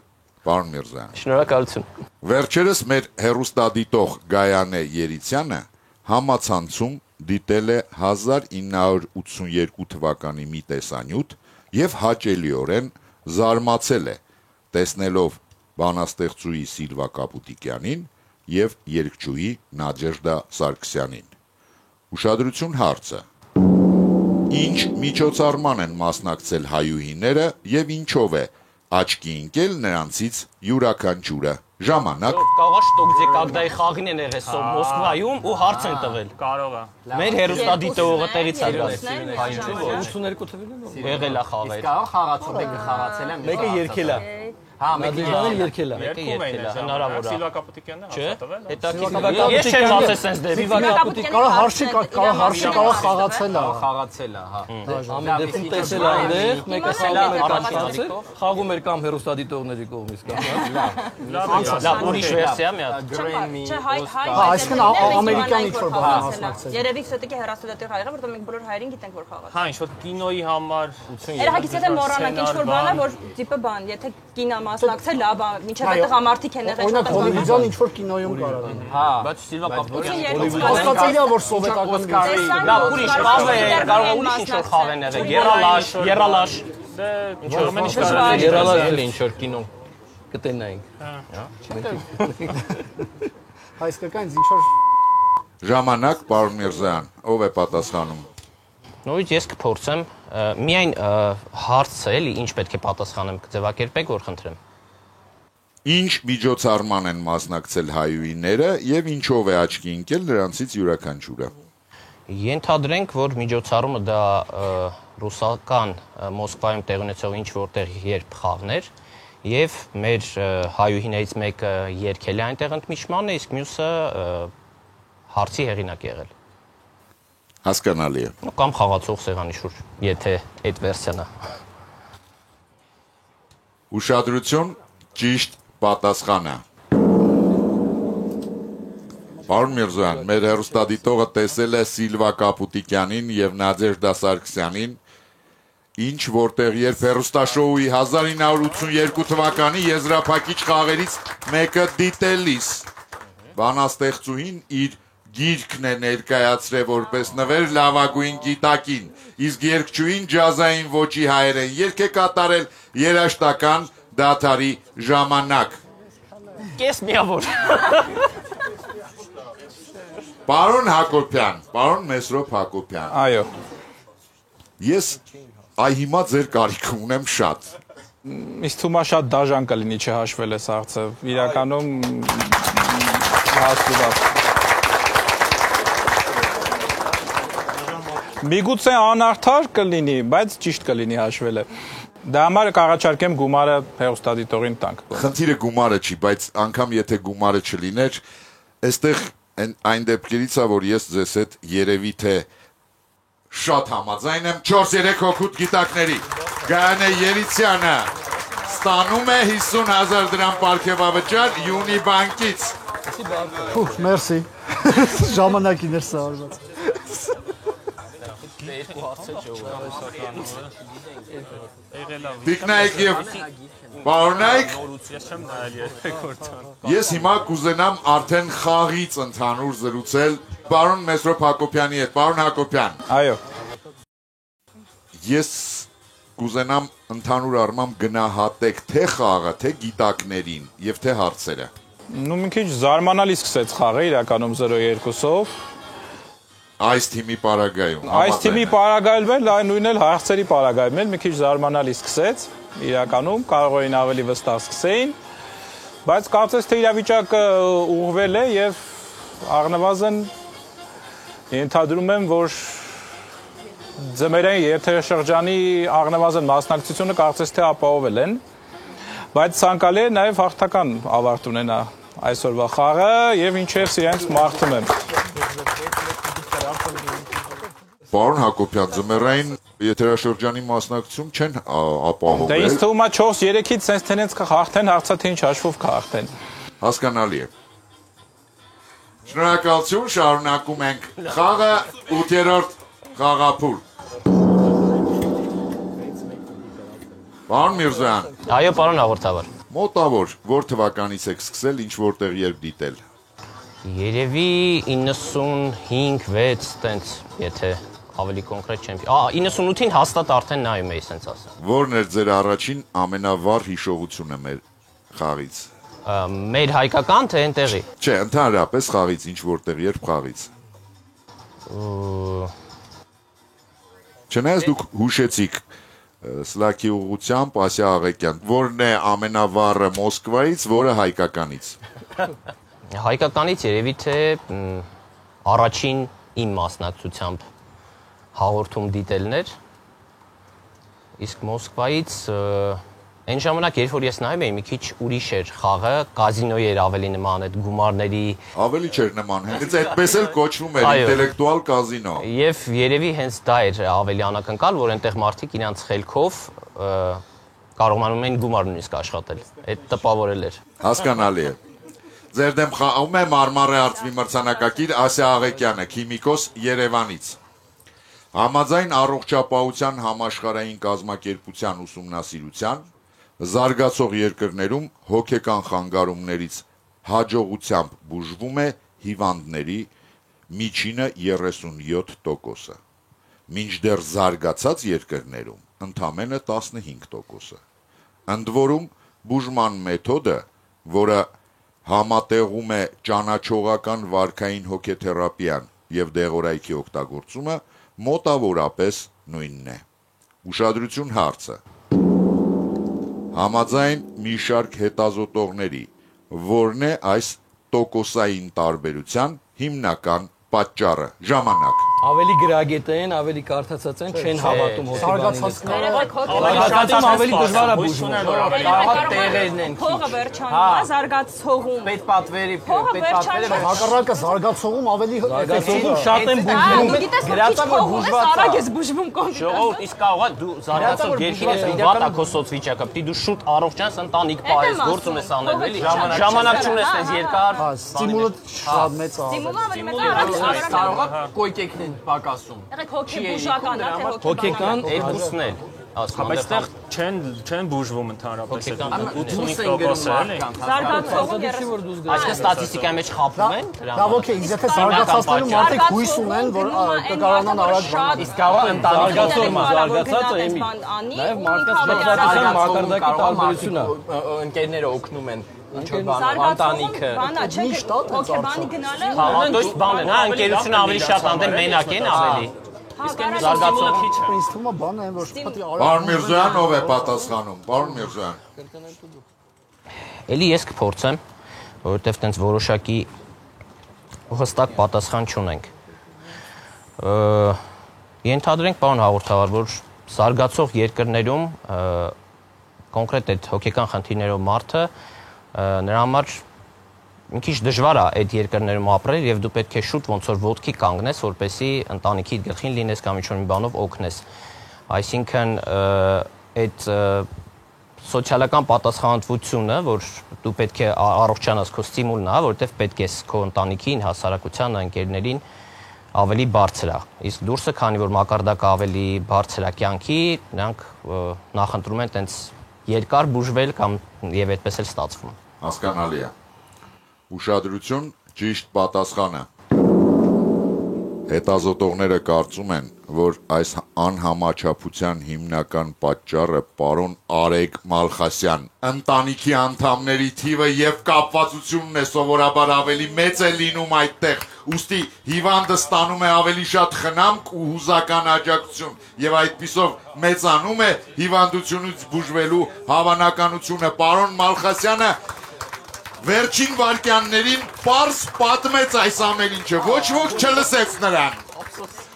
պարոն Միրզոյան։ Շնորհակալություն։ Վերջերս մեր հեռուստադիտող Գայանե Երիցյանը համացանցում դիտել է 1982 թվականի մի տեսանյութ եւ հաճելիորեն զարմացել է, տեսնելով բանաստեղծուհի Սիլվա Կապուտիկյանին եւ երգչուհի Նադեժդա Սարգսյանին։ Ուշադրություն հարցը. Ինչ միջոցառման են մասնակցել հայուհիները եւ ինչով է աչքի ընկել նրանցից յուրաքանչյուրը։ Ժամանակ Կաղա շտոկձե կագդայի խաղին են եղել Մոսկվայում ու հարց են տվել։ Կարող է։ Մեր հերոստադիտողը տեղից է գալիս։ 82 թվականին Եղել է խաղեր։ Կարող խաղացել, մեկը խաղացել է, մեկը երգել է։ Հա, մեկը երգել է։ Մեկը եկել է, հնարավոր է։ Սիլվա Կապուտիկյանն է հաստատվել։ Հետաքրքիր։ Ես չեմ ասել sense դեպի։ Կարող հարշի, կարող խաղացել է։ Խաղացել է, հա։ Ամեն դեպքում տեսել է այնտեղ, մեկը խաղում էր կամ հերոստադիտողների կողմից կամ։ Լավ, ուրիշ վերսիա մի հատ։ Գրեմի, այսինքն ամերիկյան ինչ-որ բան հասնակցել։ Երևի ցետիկի հերասուլետի հայրը, որտեղ մենք բոլոր հայերին գիտենք որ խաղաց։ Հա, ինչ որ կինոյի համար Երեխեքից եթե մոռանանք ինչ-որ բան է, որ տիպը բան, եթե կինա մասնակցել, լավ, մինչև այդտեղ ամարտիկ են եղել։ Օրինակ հոլիվուդյան ինչ-որ կինոյում կարող է։ հա, Բայց Սիլվա Կապուտիկյանը Հասկացելի է, որ սովետական լավ, ուրիշ խավ է, կարող է ուրիշ ինչ-որ խավ են եղել։ Եռալաշ։ դե ինչ որ մենիշ երալաշ էլ ինչ որ կինո։ կտենայինք։ Հայսկական ինչ որ Ժամանակ, պարոն Միրզոյան, ով է պատասխանում։ Նույնիսկ ես կփորձեմ միայն հարցը էլի ինչ պետք է պատասխանեմ կձևակերպեք որ խնդրեմ։ Ինչ միջոցառման են մասնակցել հայուհիները եւ ինչով է աչքի ընկել նրանցից յուրաքանչյուրը։ Ենթադրենք, որ միջոցառումը դա ռուսական Մոսկվայում տեղի ունեցող ինչ որտեղ երբ խաղներ եւ մեր հայուհիներից մեկը երգել է այնտեղ ընդմիջմանը, իսկ մյուսը հարցի հեղինակ եղել։ Հասկանալի է։ Կամ խաղացող սեղանի շուրջ, եթե այդ վերսիան է։ Ուշադրություն, ճիշտ պատասխանը։ Պարոն Միրզոյան, մեր հեռուստադիտողը տեսել է Սիլվա Կապուտիկյանին եւ Նադեժդա Սարգսյանին, ինչ որտեղ երբ հեռուստաշոուի 1982 թվականի եզրափակիչ խաղերից մեկը դիտելիս բանաստեղծուհին իր գիրքն է ներկայացրել որպես նվեր լավագույն գիտակին, իսկ երգչուհին ջազային ոճի հայերեն երգ է կատարել երաժշտական դադարի ժամանակ։ Կես միավոր։ Պարոն Հակոբյան, պարոն Մեսրոպ Հակոբյան։ Այո։ Ես այ հիմա ձեր կարիքը ունեմ շատ։ Իսկ թվում է շատ դաժան կլինի չհաշվել այս հարցը։ Իրականում հասցված։ Միգուցե անարդար կլինի, բայց ճիշտ կլինի հաշվելը։ Դա համար կառաջարկեմ գումարը հեռուստադիտողին տանք։ Խնդիրը գումարը չի, բայց անգամ եթե գումարը չլիներ, այստեղ այն դեպքերից է, որ ես ձեզ հետ երևի թե շատ համաձայն եմ 4-3 հոգուտ գիտակների։ Գայանե Երիցյանը ստանում է 50,000 դրամ պարգևավճար Յունիբանկից։ Մերսի։ Ժամանակին էր սա արված։ Տիկնայք և պարոնայք, ես հիմա կուզենամ արդեն խաղից ընդհանուր զրուցել պարոն Մեսրոպ Հակոբյանի հետ, պարոն Հակոբյան։ Այո։ Ես կուզենամ ընդհանուր առմամբ գնահատեք թե խաղը, թե գիտակներին և թե հարցերը։ Նու մի քիչ զարմանալի սկսեց խաղը իրականում 0-2-ով։ Այս թիմի պարագայում։ Այս թիմի պարագայում էլ նույնն էլ հարցերի պարագայում էլ մի քիչ զարմանալի սկսեց իրականում, կարող էին ավելի վստահ սկսեին, բայց կարծես թե իրավիճակը ուղղվել է եւ առնվազն ենթադրում եմ, որ ձմեռային եթերաշրջանի առնվազն մասնակցությունը կարծես թե ապահովել են, բայց ցանկալի է նաեւ հաղթական ավարտ ունենա այսօրվա խաղը եւ ինչեւ իրենց մաղթում եմ։ Պարոն Հակոբյան, ձմեռային եթերաշրջանի մասնակցություն չեն ապահովել։ Դե ինձ թվում է 4-3-ից sense tenants կհաղթեն, հարցաթ ինչ հաշվով կհաղթեն։ Հասկանալի է։ Շնորհակալություն, շարունակում ենք խաղը 8-րդ խաղափուլ։ Պարոն Միրզոյան։ Այո, պարոն հաղորդավար։ Մոտավոր, որ թվականից եք սկսել, ինչ որտեղ երբ դիտել։ Երևի 95-6 տենց, եթե ավելի կոնկրետ չեմ։ 98-ին հաստատ արդեն նայում էի, սենց ասեմ։ Որն էր ձեր առաջին ամենավառ հիշողությունը մեր խաղից։ Մեր հայկական թե այնտեղի։ Չէ, ընդհանրապես խաղից, ինչ որտեղ երբ խաղից։ Չնայած դուք հուշեցիք Սլաքի ուղղությամբ Ասիա Աղեկյան, որն է ամենավառը Մոսկվայից, որը հայկականից։ Հայկականից երևի թե առաջին իմ մասնակցությամբ հաղորդում դիտելներ, իսկ Մոսկվայից այն ժամանակ, երբ որ ես նայում էի, մի քիչ ուրիշ էր խաղը, կազինոյի էր ավելի նման, այդ գումարների… Ավելի չէր նման, հենց այդպես էլ կոչվում էր ինտելեկտուալ կազինո։ Եվ երևի հենց դա էր ավելի անակնկալ, որ այնտեղ մարդիկ իրանց խելքով կարողանում էին գումար նույնիսկ աշխատել, այդ տպավորել էր։ Հասկանալի է։ Ձեր դեմ խաղում է Մարմարե արծվի մրցանակակիր Ասիա Աղեկյանը, քիմիկոս Երևանից։ Համաձայն առողջապահության համաշխարհային կազմակերպության ուսումնասիրության զարգացող երկրներում հոգեկան խանգարումներից հաջողությամբ բուժվում է հիվանդների միջինը 37%-ը, մինչդեռ զարգացած երկրներում ընդամենը 15%-ը։ Ընդ որում բուժման մեթոդը, որը համատեղում է ճանաչողական վարքային հոգեթերապիան եւ դեղորայքի օգտագործումը, մոտավորապես նույնն է։ Ուշադրություն հարցը։ Համաձայն մի շարք հետազոտողների, որն է այս տոկոսային տարբերության հիմնական պատճառը, ժամանակ։ Ավելի գրագետ են, ավելի կարդացած են, չեն հավատում Զարգացած ավելի դժվար է բուժվում։ տեղերն են։ Փողը վերջանում է, զարգացողում։ Պետպատվերի, Հակառակը զարգացողում ավելի զարգացողում շատ են բուժվում։ Գրածա որ բուժված է։ Արագ ես բուժվում կոնկրետ։ Ժողովուրդ, իսկ կարող է դու զարգացող երկին ես վատ է քո սոցվիճակը, պիտի դու շուտ առողջ ես, ընտանիք պահես, գործ ունես անել, էլի։ Ժամանակ չունես այնպես երկար։ ստիմուլը շատ մեծ է։ Ստիմուլը ավելի մեծ է, կարող է կոյկեկն են պակասում։ Եղեք հոգեբուժական, թե հոգեկան երկուսն էլ։ Այստեղ չեն բուժվում ընդհանրապես։ 85% էլի։ զարգացողում Այսինքն ստատիստիկայի մեջ խաբում են դրանք։ Լավ, օքեյ, իսկ եթե զարգացածներում մարդիկ հույս ունեն, որ կկարանան արագ բանալ։ Իսկ կարող է զարգացածը եմի։ Նաև մարդկանց մտածողության մակարդակի տարբերություն է։ Ընկերները օգնում են ընտանիքը։ բանա, չէ՞, հոգեբանի գնալը։ Դոյս բան են, հա, ընկերությունը ավելի շատ անդեն մենակ են ավելի։ Իսկ այն զարգացումը քիչ է։ Ինձ թվում է բանը այն որ պետք է Պարոն Միրզոյան, ով է պատասխանում։ Պարոն Միրզոյան։ Էլի ես կփորձեմ, որովհետև տենց որոշակի հստակ պատասխան չունենք։ Ենթադրենք, պարոն հաղորդավար, որ զարգացող երկրներում կոնկրետ այդ հոգեկան խնդիրներով մարդը նրա համար մի քիչ դժվար է այդ երկրներում ապրել եւ դու պետք է շուտ ոնց որ ոտքի կանգնես, որպեսզի ընտանիքի գլխին լինես կամ ինչ-որ մի բանով օգնես։ Այսինքն այդ սոցիալական պատասխանատվությունը, որ դու պետք է առողջանաս, քո ստիմուլն է, որովհետեւ պետք է քո ընտանիքին, հասարակությանը, ընկերներին ավելի բարձր է։ Իսկ դուրսը, քանի որ մակարդակը ավելի բարձր է կյանքի, նրանք նախընտրում են տենց երկար բուժվել կամ եւ այդպես էլ ստացվում է։ Հասկանալի է։ Ուշադրություն, ճիշտ պատասխանը։ Հետազոտողները կարծում են, որ այս անհամաչափության հիմնական պատճառը պարոն Արեգ Մալխասյան, ընտանիքի անդամների թիվը եւ կապվածությունն է սովորաբար ավելի մեծ է լինում այդտեղ, ուստի հիվանդը ստանում է ավելի շատ խնամք ու հուզական աջակցություն եւ այդպիսով մեծանում է հիվանդությունից բուժվելու հավանականությունը։ Պարոն Մալխասյանը վերջին վարկյաններին պարզ պատմեց այս ամեն ինչը, ոչ ոք չլսեց նրան։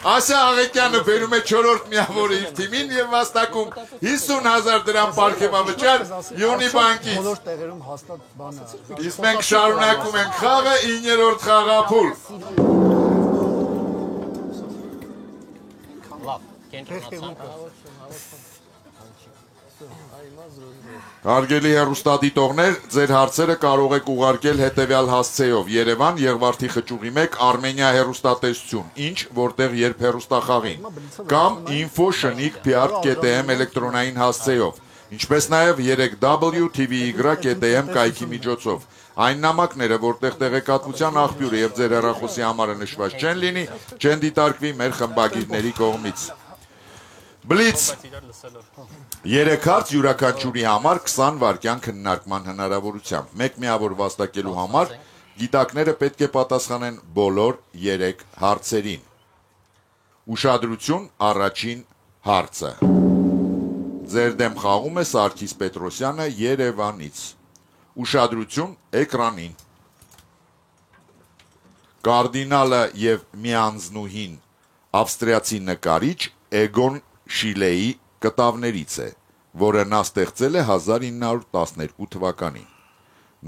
Ասա Աղեկյանը բերում է 4-րդ միավորը իր թիմին եւ վաստակում 50,000 դրամ պարգևավճար Յունի բանկից։ բոլոր տեղերում հաստատ բան է։ Իսկ մենք շարունակում ենք խաղը 9-րդ խաղափուլ։ Լավ, կենտրոնացանք։ Հարգելի հեռուստադիտողներ, ձեր հարցերը կարող եք ուղարկել հետևյալ հասցեով. Երևան, Եղվարդի խճուղի 1, Արմենիա հեռուստատեսություն, ինչ, որտեղ, երբ հեռուստախաղին, կամ info@shnik.pr.am էլեկտրոնային հասցեով, ինչպես նաև 3w.tv.am կայքի միջոցով։ Այն նամակները, որտեղ տեղեկատվության աղբյուրը եւ ձեր հեռախոսի համարը նշված չեն լինի, չեն դիտարկվի մեր խմբագիրների կողմից։ Բլից 3 հարց յուրաքանչյուրի համար 20 վայրկյան քննարկման հնարավորությամբ։ Մեկ միավոր վաստակելու համար գիտակները պետք է պատասխանեն բոլոր 3 հարցերին։ Ուշադրություն, առաջին հարցը։ Ձեր դեմ խաղում է Սարգիս Պետրոսյանը Երևանից։ Ուշադրություն, էկրանին։ Կարդինալը եւ միանձնուհին ավստրիացի նկարիչ Էգոն Շիլեի կտավներից է, որը նա ստեղծել է 1912 թվականին։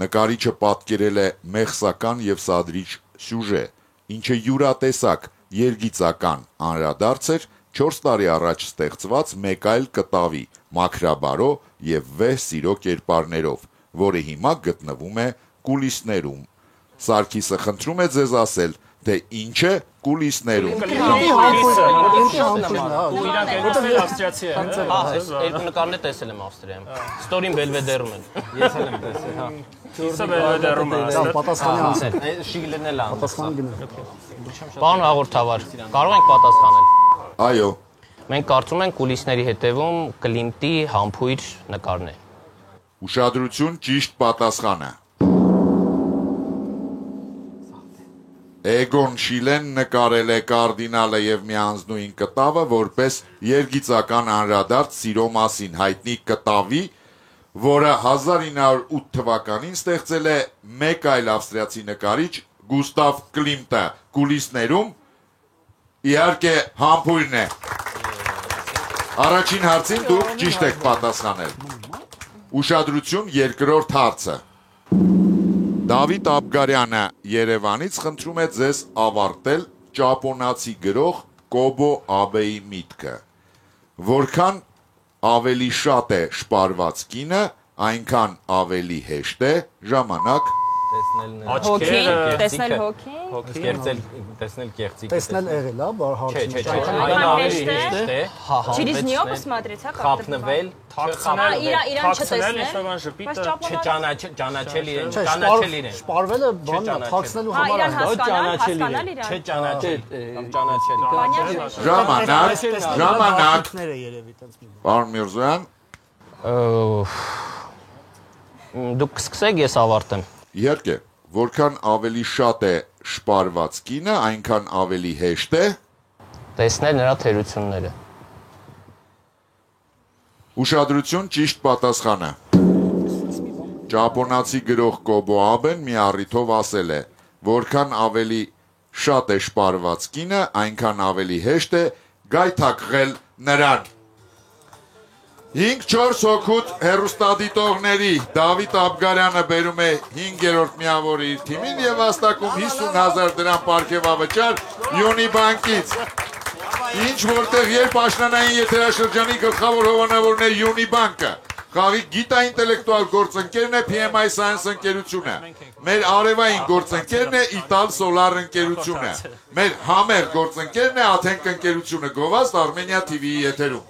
Նկարիչը պատկերել է մեղսական եւ սադրիչ սյուժե, ինչը յուրատեսակ երգիծական անդրադարձ էր 4 տարի առաջ ստեղծված մեկ այլ կտավի մաքրաբարո եւ վեհ սիրո կերպարներով, որը հիմա գտնվում է կուլիսներում։ Սարգիսը խնդրում է ձեզ ասել, թե ինչ է կուլիսներում։ Ու իրանք երկուսն ավստրիացի են։ Երկու նկարներ տեսել եմ Ավստրիայում։ Ստորին Բելվեդերում են։ Ես էլ եմ տեսել, հա։ Իսը Բելվեդերում է։ Պատասխանի անցել։ Շիգլերն էլ ան։ Պատասխանը գնա։ Պարոն հաղորդավար, կարող ենք պատասխանել։ Այո։ Մենք կարծում ենք կուլիսների հետևում Կլիմտի համբույր նկարն է։ Ուշադրություն, ճիշտ պատասխանը։ Էգոն Շիլեն նկարել է կարդինալը եւ միանձնույն կտավը որպես երգիծական անդրադարձ սիրո մասին հայտնի կտավի, որը 1908 թվականին ստեղծել է մեկ այլ ավստրիացի նկարիչ Գուստավ Կլիմտը կուլիսներում, իհարկե համբույրն է։ Առաջին հարցին դուք ճիշտ եք պատասխանել։ Ուշադրություն, երկրորդ հարցը։ Դավիթ Աբգարյանը Երևանից խնդրում է ձեզ ավարտել ճապոնացի գրող Կոբո Աբեի միտքը։ Որքան ավելի շատ է շպարված կինը, այնքան ավելի հեշտ է ժամանակ Տեսնել հոգին, տեսնել կեղծիկը, տեսնել եղել, բար հարցին։ Через нее посмотреть, а как խափնվել, իրան չտեսնել, չճանաչել իրեն, շպարվելը բանն է, թաքցնելու համար հասկանալ իրան, Ժամանակ, պարոն Միրզոյան, Դուք սկսեք, ես ավարտեմ։ Իհարկե, որքան ավելի շատ է շպարված կինը, այնքան ավելի հեշտ է Տեսնել նրա թերությունները։ Ուշադրություն, ճիշտ պատասխանը։ Ճապոնացի գրող Կոբո Աբեն մի առիթով ասել է, որքան ավելի շատ է շպարված կինը, այնքան ավելի հեշտ է գայթակղել նրան։ 5-4 հոգուտ հեռուստադիտողների Դավիթ Աբգարյանը բերում է 5-րդ միավորը իր թիմին եւ վաստակում 50,000 դրամ պարգևավճար Յունիբանկից։ Ինչ որտեղ երբ աշնանային եթերաշրջանի գլխավոր հովանավորն է Յունիբանկը, խաղի գիտաինտելեկտուալ գործընկերն է PMI Science ընկերությունը, մեր արևային գործընկերն է Ital Solar ընկերությունը, մեր համեղ գործընկերն է Athենք ընկերությունը, գովազդ Armenia TV-ի եթերում։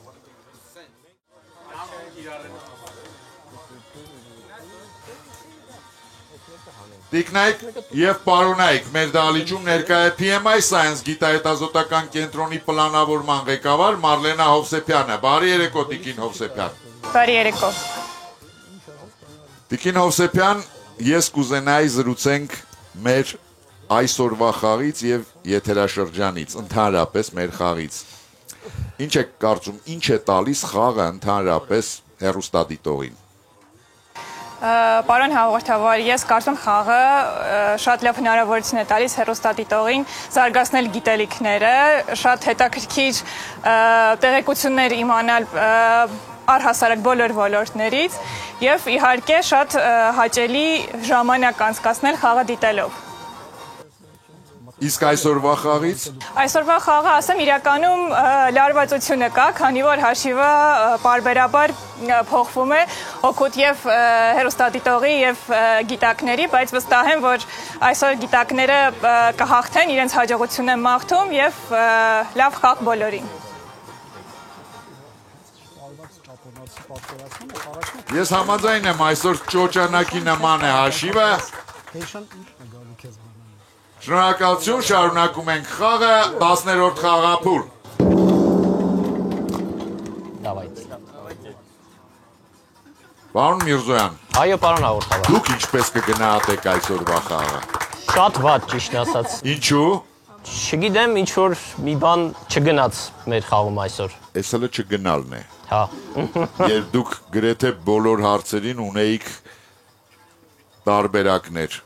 Տիկնայք և պարոնայք, մեր դահլիճում ներկա է PMI Science գիտահետազոտական կենտրոնի պլանավորման ղեկավար Մարլենա Հովսեփյանը։ Բարի երեկո, Տիկին Հովսեփյան։ Բարի երեկո։ Տիկին Հովսեփյան, ես կուզենայի զրուցենք մեր այսօրվա խաղից և եթերաշրջանից, ընդհանրապես մեր խաղից։ Ինչ եք կարծում, ինչ է տալիս խաղը ընդհանրապես հեռուստադիտողին։ Պարոն հաղորդավար, ես կարծում խաղը շատ լավ հնարավորություն է տալիս հեռուստադիտողին զարգացնել գիտելիքները, շատ հետաքրքիր տեղեկություններ իմանալ առհասարակ բոլոր ոլորտներից եւ իհարկե շատ հաճելի ժամանակ անցկացնել խաղը դիտելով։ Իսկ այսօրվա խաղից։ Այսօրվա խաղը, ասեմ, իրականում լարվածությունը կա, քանի որ հաշիվը պարբերաբար փոխվում է օգուտ եւ հեռուստադիտողի եւ գիտակների, բայց վստահ եմ, որ այսօր գիտակները կհաղթեն, իրենց հաջողություն են մաղթում եւ լավ խաղ բոլորին։ Ես համաձայն եմ, այսօր ճոճանակի նման է հաշիվը։ Շնորհակալություն, շարունակում ենք խաղը, 10-րդ խաղափուլ։ Պարոն Միրզոյան։ Այո, պարոն հաղորդավար։ Դուք ինչպես կգնահատեք այսօրվա խաղը։ Շատ վատ, ճիշտ ասած։ Ինչու։ Չգիտեմ, ինչ որ մի բան չգնաց մեր խաղում այսօր։ Էս հələ չգնալն է։ Հա։ Երբ դուք գրեթե բոլոր հարցերին ունեիք տարբերակներ։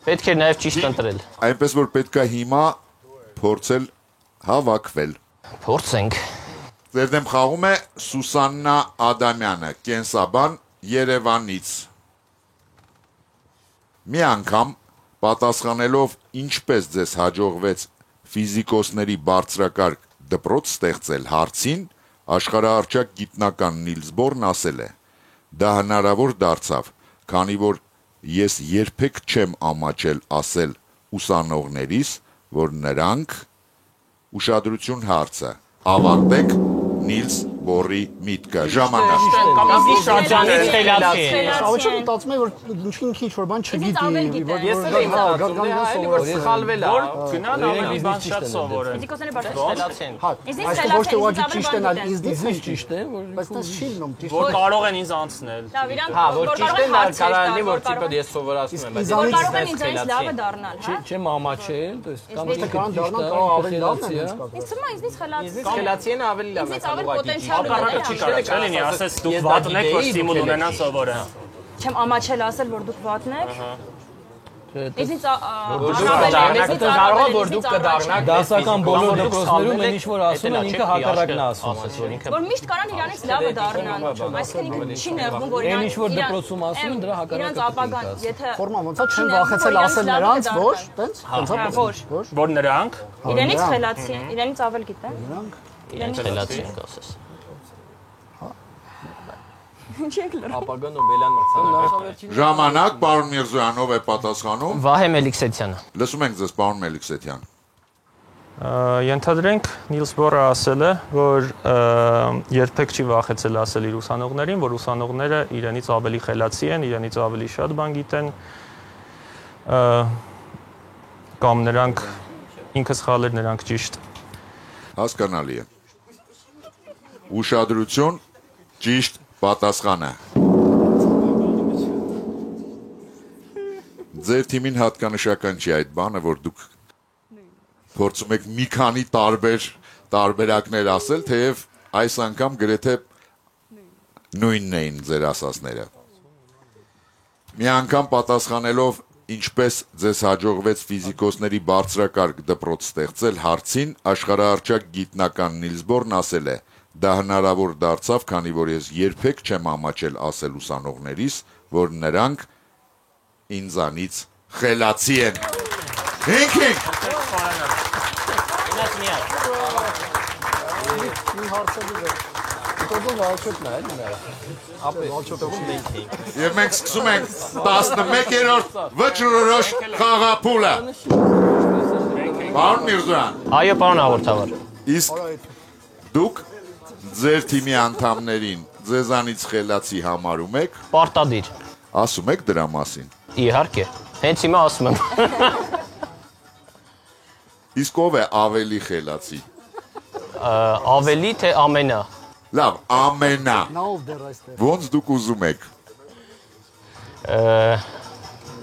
Պետք է նաև ճիշտ ընտրել։ Այնպես որ պետք է հիմա փորձել հավաքվել։ Փորձենք։ Ձեր դեմ խաղում է Սուսաննա Ադամյանը, կենսաբան Երևանից։ Մի անգամ պատասխանելով ինչպես ձեզ հաջողվեց ֆիզիկոսների բարձրակարգ դպրոց ստեղծել հարցին, աշխարհահռչակ գիտնական Նիլս Բորն ասել է. դա հնարավոր դարձավ, քանի որ ես երբեք չեմ ամաչել ասել ուսանողներիս, որ նրանք ուշադրություն հարցը ավարտեք Նիլս բորի միտքը։ Ժամանակ։ Կամի շրջանից խելացի է։ Ավելին մտածում եմ, որ ինչ որ բան չգիտի, Ես էլ եմ ասում, որ սխալվել է։ Գնան ավելի բան շատ սովորեն։ Ֆիզիկոսները բարձր Խելացի են։ Այսինքն ոչ թե ուղղակի ճիշտ են, այլ ինձնից Ճիշտ է, որ բայց դա չի լինում ճիշտ։ Որ կարող են ինձ անցնել։ Լավ, իրանք հա, որ ճիշտ են, կարող լինի, որ տիպը ես սովորացնում եմ, բայց կարող են ինձանից լավը դառնալ, հա։ չեմ ամաչել, то есть կամ Ոչ թե կարան դառնալ, կարող ավելի լավն է ինձ կա։ Ինձ թվում է ինձնից խելացի։ Ինձ խելացի են ավելի լավ Ինձնից են ավելի ուղղակի պոտենցիալ Ապարակը չի կարող չէ լինի, ասես դուք վատն եք, որ ստիմուլ ունենան սովորեն։ Չեմ ամաչել ասել, որ դուք վատն եք։ Ինձնից կարող որ դուք կդառնաք դասական բոլոր դպրոցներում են ինչ-որ ասում են, ինքը հակառակն է ասում։ որ միշտ կարան իրանից լավը դառնան, այսինքն ինքը չի նեղվում, որ Այն ինչ-որ դպրոցում ասում են, դրա հակառակը իրանց ապագան, եթե Ֆորմա ոնց է չեն վախեցել ասել նրանց, ոչ, տենց, Որ նրանք իրանից խելացի են, իրանից ավել գիտեն։ Իրենց խելացի են ասես։ ապագա Նոբելյան մրցանակը։ Ժամանակ, պարոն Միրզոյան, ով է պատասխանում։ Վահե Մելիքսեթյանը։ Լսում ենք ձեզ, պարոն Մելիքսեթյան։ Ենթադրենք Նիլս Բորը ասել է, որ երբեք չի վախեցել ասել իր ուսանողներին, որ ուսանողները իրենից ավելի խելացի են, իրենից ավելի շատ բան գիտեն, կամ նրանք ինքը սխալ էր, նրանք ճիշտ։ Հասկանալի է։ Ուշադրություն, ճիշտ պատասխանը։ Ձեր թիմին հատկանշական չի այդ բանը, որ դուք փորձում եք մի քանի տարբերակներ ասել, թեև այս անգամ գրեթե նույնն էին ձեր ասածները։ Մի անգամ պատասխանելով ինչպես ձեզ հաջողվեց ֆիզիկոսների բարձրակարգ դպրոց ստեղծել հարցին, աշխարհահռչակ գիտնական Նիլս Բորն ասել է. դա հնարավոր դարձավ, քանի որ ես երբեք չեմ ամաչել ասել ուսանողներիս, որ նրանք ինձանից խելացի են։ Հինքինք։ Եվ մենք սկսում ենք 11-րդ վճռորոշ խաղափուլը։ Պարոն Միրզոյան։ Այո, պարոն հաղորդավար։ Իսկ դուք ձեր թիմի անդամներին ձեզանից խելացի համարում եք։ Պարտադիր։ Ասում եք դրա մասին։ Իհարկե։ Հենց հիմա ասում եմ։ Իսկ ով է ավելի խելացի։ Ավելի թե ամենա։ Լավ, ամենա։ Նա ով դեռ այստեղ։ Ոնց դուք ուզում եք։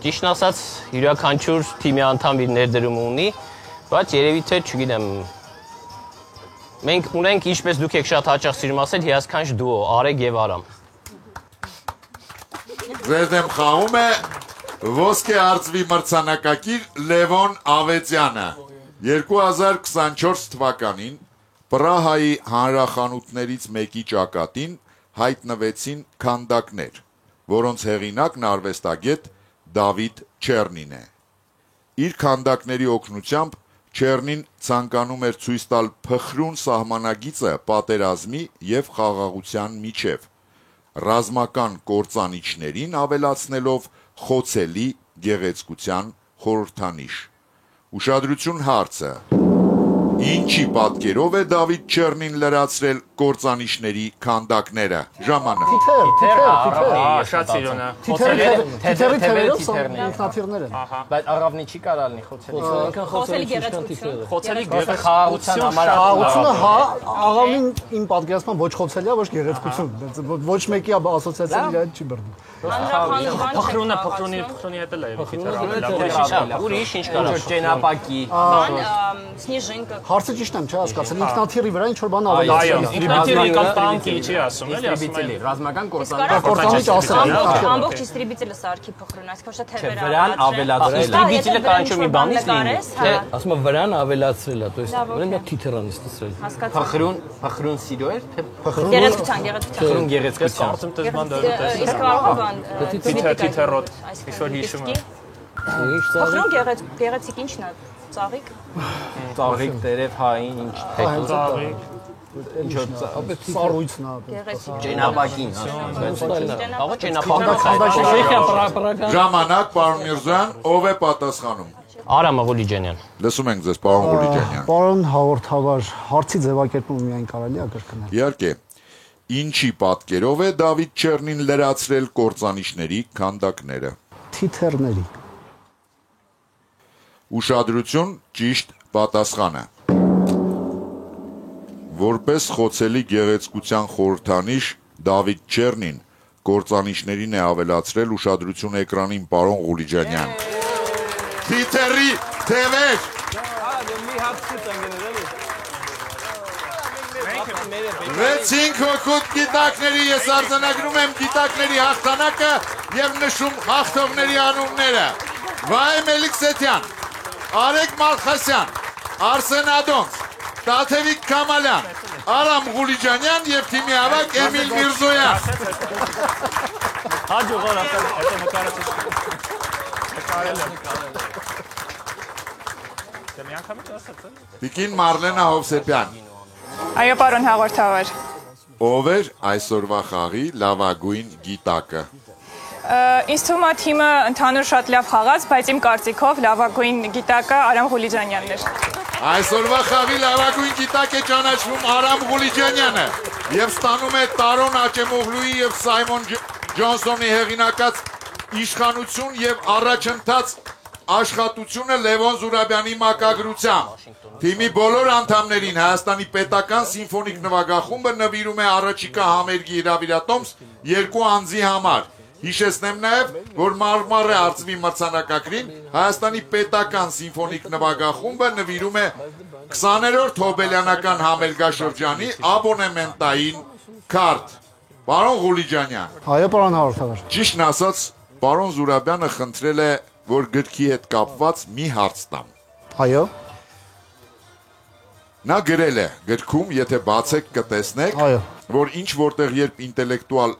Ճիշտն ասած, յուրաքանչյուր թիմի անդամ իր ներդրումը ունի, բայց երևի թե, չգիտեմ, մենք ունենք, ինչպես դուք եք շատ հաճախ սիրում ասել, հիասքանչ դուո, Արեգ եւ Արամ։ Ձեր դեմ խաղում է ոսկե արծվի մրցանակակիր Լևոն Ավետյանը։ 2024 թվականին Պրահայի հանրախանութներից մեկի ճակատին հայտնվեցին քանդակներ, որոնց հեղինակն արվեստագետ Դավիթ Չեռնին է։ Իր քանդակների օգնությամբ Չեռնին ցանկանում էր ցույց տալ փխրուն սահմանագիծը պատերազմի եւ խաղաղության միջև, ռազմական կործանիչներին ավելացնելով խոցելի գեղեցկության խորհրդանիշ։ Ուշադրություն հարցը. ինչի պատկերով է Դավիթ Չեռնին լրացրել կործանիչների քանդակները։ Ժամանակ։ Շատ սիրուն է։ Թիթերի թևերով ինքնաթիռներ են։ Բայց առավնի չի կարա լինի խոցելի։ Խոցելի գեղեցկություն։ Խոցելի խաղաղության համար Խաղաղությունը հա, աղավին իմ պատկերացման ոչ խոցելի է, ոչ գեղեցկություն։ Ոչ մեկի ասոցիացիան իր հետ չի բռնում։ Փխրունի հետ էլ է թիթերը։ Ուրիշ ինչ կարա։ Ճենապակի։ Սնիժինկը։ Հարցը ճիշտ եմ, չէ՞ հասկացել, ինքնաթիռի վրա ինչ որ բան Այո, ավելացրել։ ինքնաթիռի կամ տանկի չի ասում, էլի ասում Իստրիբիցելի, են։ ռազմական Կործանիչ ասել։ Ամբողջ իստրիբիցելը սարքի փխրուն, այսքան շատ թևեր վրան ավելացրել։ Իստրիբիցելը կանչում մի բանից լինի։ Ասում եմ վրան ավելացրել է, то есть ուրեմն դա թիթերան է ստացել։ Փխրուն սիրո էր, թե Գեղեցկության։ փխրուն գեղեցկության։ Կարծում դες բան դեռ Իսկ կարող է բան թիթերոտ, ինչ-որ հիշում է։ Փխրուն գեղեցիկ ինչն է, ծաղիկ։ Ծաղիկ տերև հային ինչ Ծաղիկ։ Սառույցն է։ ճենապակին։ Աղա ճենապակը։ Ժամանակ, պարոն Միրզոյան, ով է պատասխանում։ Արամ Ղուլիջանյան։ Լսում ենք ձեզ, պարոն Ղուլիջանյան։ Պարոն հաղորդավար, հարցի ձևակերպումը միայն կարելի է կրկնել։ Իհարկե, Ինչի պատկերով է Դավիթ Չեռնին լրացրել կործանիչների քանդակները։ Թիթեռների։ Ուշադրություն, ճիշտ պատասխանը։ Որպես խոցելի գեղեցկության խորհրդանիշ Դավիթ Չեռնին կործանիչներին է ավելացրել ուշադրություն էկրանին պարոն Ղուլիջանյան։ Թիթեռի թևեր։ Վեցինք հոգուտ գիտակների ես արձանագրում եմ գիտակների հաղթանակը և նշում հաղթողների անունները։ Վահե Մելիքսեթյան, Արեգ Մալխասյան, Արսեն Ադոնց, Տաթևիկ Քամալյան, Արամ Ղուլիջանյան և թիմի ավագ Էմիլ Միրզոյան։ Տիկին Մարլենա Հովսեփյան։ Այո, պարոն հաղորդավար։ Ով էր այսօրվա խաղի լավագույն գիտակը։ Ինձ թվում է թիմը ընդհանուր շատ լավ խաղաց, բայց իմ կարծիքով լավագույն գիտակը Արամ Ղուլիջանյանն էր։ Այսօրվա խաղի լավագույն գիտակ է ճանաչվում Արամ Ղուլիջանյանը և ստանում է Տարոն Աճեմօղլուի և Սայմոն Ջոնսոնի հեղինակած իշխանություն և առաջընթաց աշխատությունը Լևոն Զուրաբյանի մակագրությամբ։ Թիմի բոլոր անդամներին Հայաստանի պետական սիմֆոնիկ նվագախումբը նվիրում է առաջիկա համերգի հրավիրատոմս 2 անձի համար։ Հիշեցնեմ նաև, որ Մարմարե արծվի մրցանակակրին Հայաստանի պետական սիմֆոնիկ նվագախումբը նվիրում է 20-րդ հոբելյանական համերգաշրջանի աբոնեմենտային քարտ։ Պարոն Ղուլիջանյան։ Այո, պարոն հաղորդավար։ Ճիշտն ասած, պարոն Զուրաբյանը խնդրել է, որ գրքի հետ կապված մի հարց տամ։ Այո։ Նա գրել է գրքում, եթե բացեք կտեսնեք, որ ինչ որտեղ երբ ինտելեկտուալ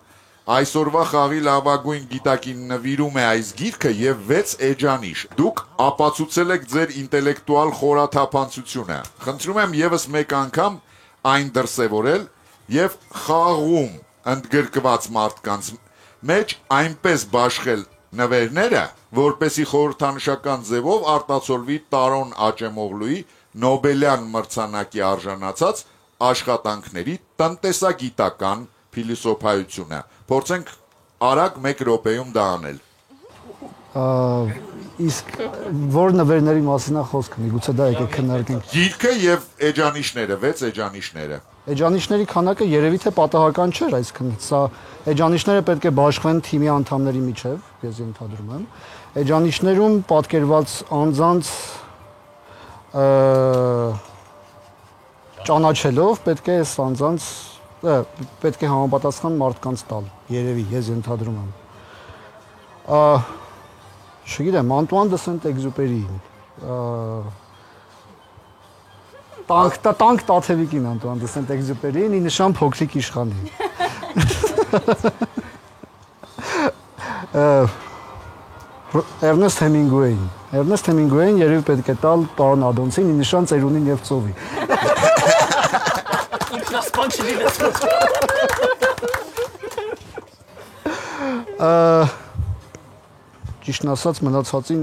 այսօրվա խաղի լավագույն գիտակին նվիրում է այս գիրքը և 6 էջանիշ։ Դուք ապացուցել եք ձեր ինտելեկտուալ խորաթափանցությունը։ Խնդրում եմ ևս մեկ անգամ այն դրսևորել և խաղում ընդգրկված մարդկանց մեջ այնպես բաշխել նվերները, որպեսի խորհրդանշական ձևով արտացոլվի Տարոն Աճեմօղլուի Նոբելյան մրցանակի արժանացած աշխատանքների տնտեսագիտական փիլիսոփայությունը։ Փորձենք արագ 1 րոպեում դա անել։ Իսկ որ նվերների մասին է խոսքը, միգուցե դա եկեք քննարկենք։ Գիրքը և էջանիշները, 6 էջանիշները։ Էջանիշների քանակը երևի թե պատահական չէր, այսինքն սա էջանիշները պետք է բաշխվեն թիմի անդամների միջև, ես ենթադրում եմ։ Էջանիշներում պատկերված անձանց ճանաչելով պետք է այս անձանց պետք է համապատասխան մարդկանց տալ, երևի, ես ենթադրում եմ։ Չգիտեմ, Անտուան դե Սենտ-Էքզյուպերի, տանկ Տաթևիկին Անտուան դե Սենտ-Էքզյուպերին, ի նշան փոքրիկ իշխանի։ Էրնեստ Հեմինգուեին երևի պետք է տալ պարոն Ադոնցին, ի նշան ծերունին և ծովի։ Ճիշտն ասած մնացածին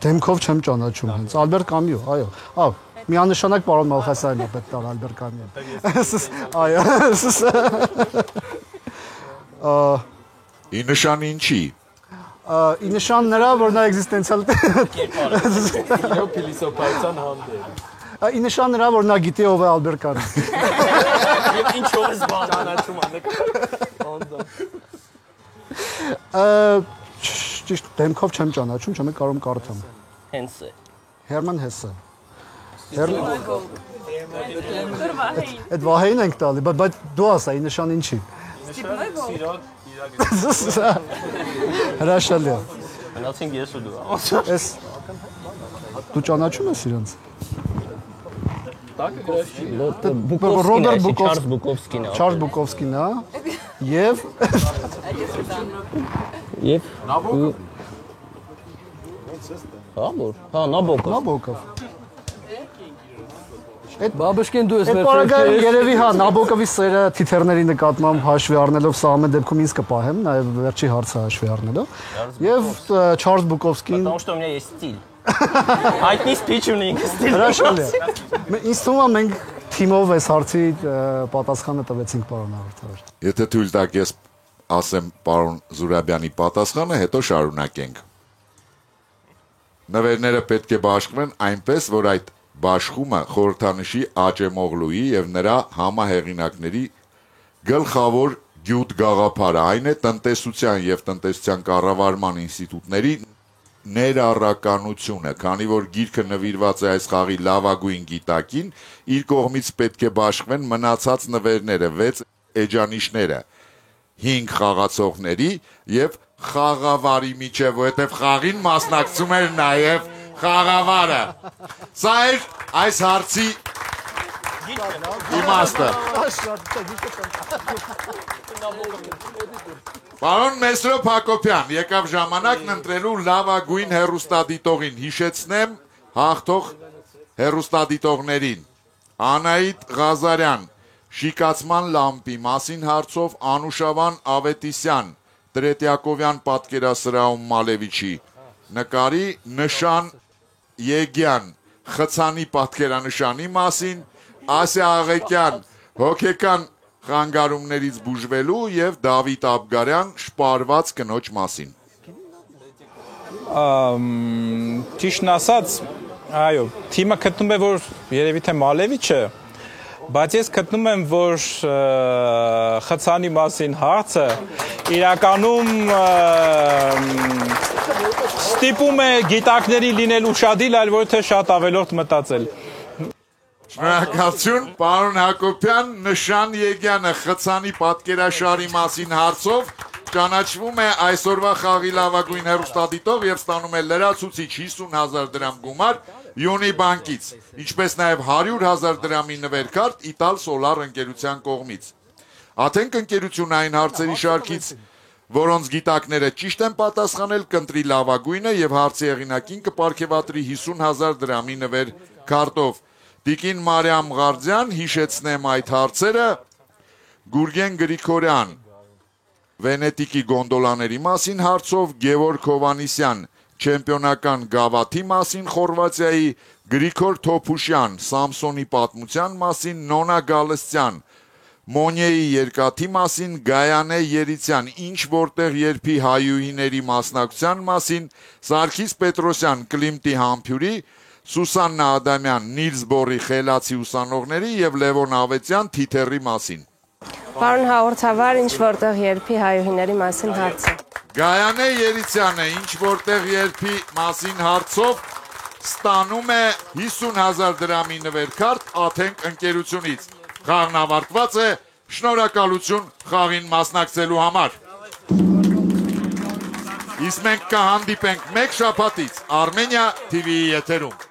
դեմքով չեմ ճանաչում հենց, Ալբերտ Կամյու, այո, միանշանակ պարոն Մալխասյանն է պետք տալ Ալբերտ Կամյուն։ Այո։ Ի նշան ինչի։ Ի նշան նրա, որ նա էգզիստենցիալ փիլիսոփայության հանդեպ։ Ի նշան նրա, որ նա գիտի ով է Ալբերտ Կամյուն։ Եվ ինչով է ճանաչում Ճիշտ դեմքով չեմ ճանաչում, չեմ կարող կարդամ։ Հենսը։ Հերման Հեսը։ Այդ Վահեին ենք տալի, բայց դու ասա, ի նշան ինչի։ Հրաշալի է։ Մնացինք ես ու դու։ Դու ճանաչում ես իրենց։ Չարլզ Բուկովսկին, հա։ Եվ Նաբոկով։ Բաբուշկին դու ես վերջերս երևի հա Նաբոկովի սերը թիթեռների նկատմամբ հաշվի առնելով սա ամեն դեպքում ինձ կպահեմ, նաև վերջի հարցը հաշվի առնելով։ Եվ Չարլզ Բուկովսկին։ Потому что у меня есть стиль։ Հայտնի սպիչ ունենք ստիլ։ Հրաշալի է։ Ինձ թվում է մենք թիմով այս հարցի պատասխանը տվեցինք պարոն հաղորդավար։ Եթե թույլ տաք ես ասեմ պարոն Զուրաբյանի պատասխանը, հետո շարունակենք։ Նվերները պետք է բաշխվեն այնպես, որ այդ բաշխումը խորհրդանշի Աճեմօղլուի եւ նրա համահեղինակների գլխավոր գյուտ գաղափարը, այն է տնտեսության եւ տնտեսության կառավարման ինստիտուտների ներառականությունը, քանի որ գիրքը նվիրված է այս խաղի լավագույն գիտակին, իր կողմից պետք է բաշխվեն մնացած նվերները, 6 էջանիշները, 5 խաղացողների եւ խաղավարի միջև, որովհետեւ խաղին մասնակցում էր նաեւ խաղավարը։ Սա էր այս հարցի իմաստը։ Պարոն Մեսրոպ Հակոբյան, եկավ ժամանակն ընտրելու լավագույն հեռուստադիտողին, հիշեցնեմ հաղթող հեռուստադիտողներին, Անահիտ Ղազարյան, շիկացման լամպի մասին հարցով Անուշավան Ավետիսյան, Տրետյակովյան պատկերասրահում Մալևիչի, նկարի Նշան Եգյան, խցանի պատկերանշանի մասին, Ասիա Աղեկյան, հոգեկան խանգարումներից բուժվելու եւ Դավիթ Աբգարյան շպարված կնոջ մասին։ Ճիշտն ասած, այո, թիմը գտնում է, որ երևի թե Մալևիչը, բայց ես գտնում եմ, որ խցանի մասին հարցը իրականում ստիպում է գիտակների լինել ուշադիր, այլ ոչ թե շատ ավելորդ մտածել։ Շնորհակալություն, պարոն Հակոբյան, Նշան Եգյանը խցանի պատկերաշարի մասին հարցով ճանաչվում է այսօրվա խաղի լավագույն հեռուստադիտող եւ ստանում է լրացուցիչ 50,000 դրամ գումար Յունի բանկից, ինչպես նաեւ 100,000 դրամի նվերքարտ Իտալ Սոլար ընկերության կողմից։ Աթենք ընկերությունը այն հարցերի շարքից, որոնց գիտակները ճիշտ են պատասխանել, կընտրի լավագույնը եւ հարցի հեղինակին կպարգեւատրի 50,000 դրամի նվերքարտով։ Տիկին Մարիամ Ղարդյան, հիշեցնեմ այդ հարցերը, Գուրգեն Գրիգորյան, Վենետիկի գոնդոլաների մասին հարցով, Գևորգ Հովանիսյան, չեմպիոնական գավաթի մասին Խորվաթիայի, Գրիգոր Թոփուշյան, Սամսոնի պատմության մասին, Նոնա Գալստյան, Մոնյեի երկաթի մասին, Գայանե Երիցյան, ինչ որտեղ երբի հայուհիների մասնակցության մասին, Սարգիս Պետրոսյան, Կլիմտի համբյուրի, Սուսաննա Ադամյան, Նիլս Բորի խելացի ուսանողների եւ Լևոն Ավետյան թիթեռի մասին։ Պարոն հաղորդավար, ինչ որտեղ երբի հայուհիների մասին հարցը։ Գայանե Երիցյանը ինչ որտեղ երբի մասին հարցով ստանում է 50,000 դրամի նվերքարտ Աթենք ընկերությունից։ Խաղն ավարտված է, շնորհակալություն խաղին մասնակցելու համար։ Իսկ մենք կհանդիպենք մեկ շաբաթից Armenia TV-ի եթերում։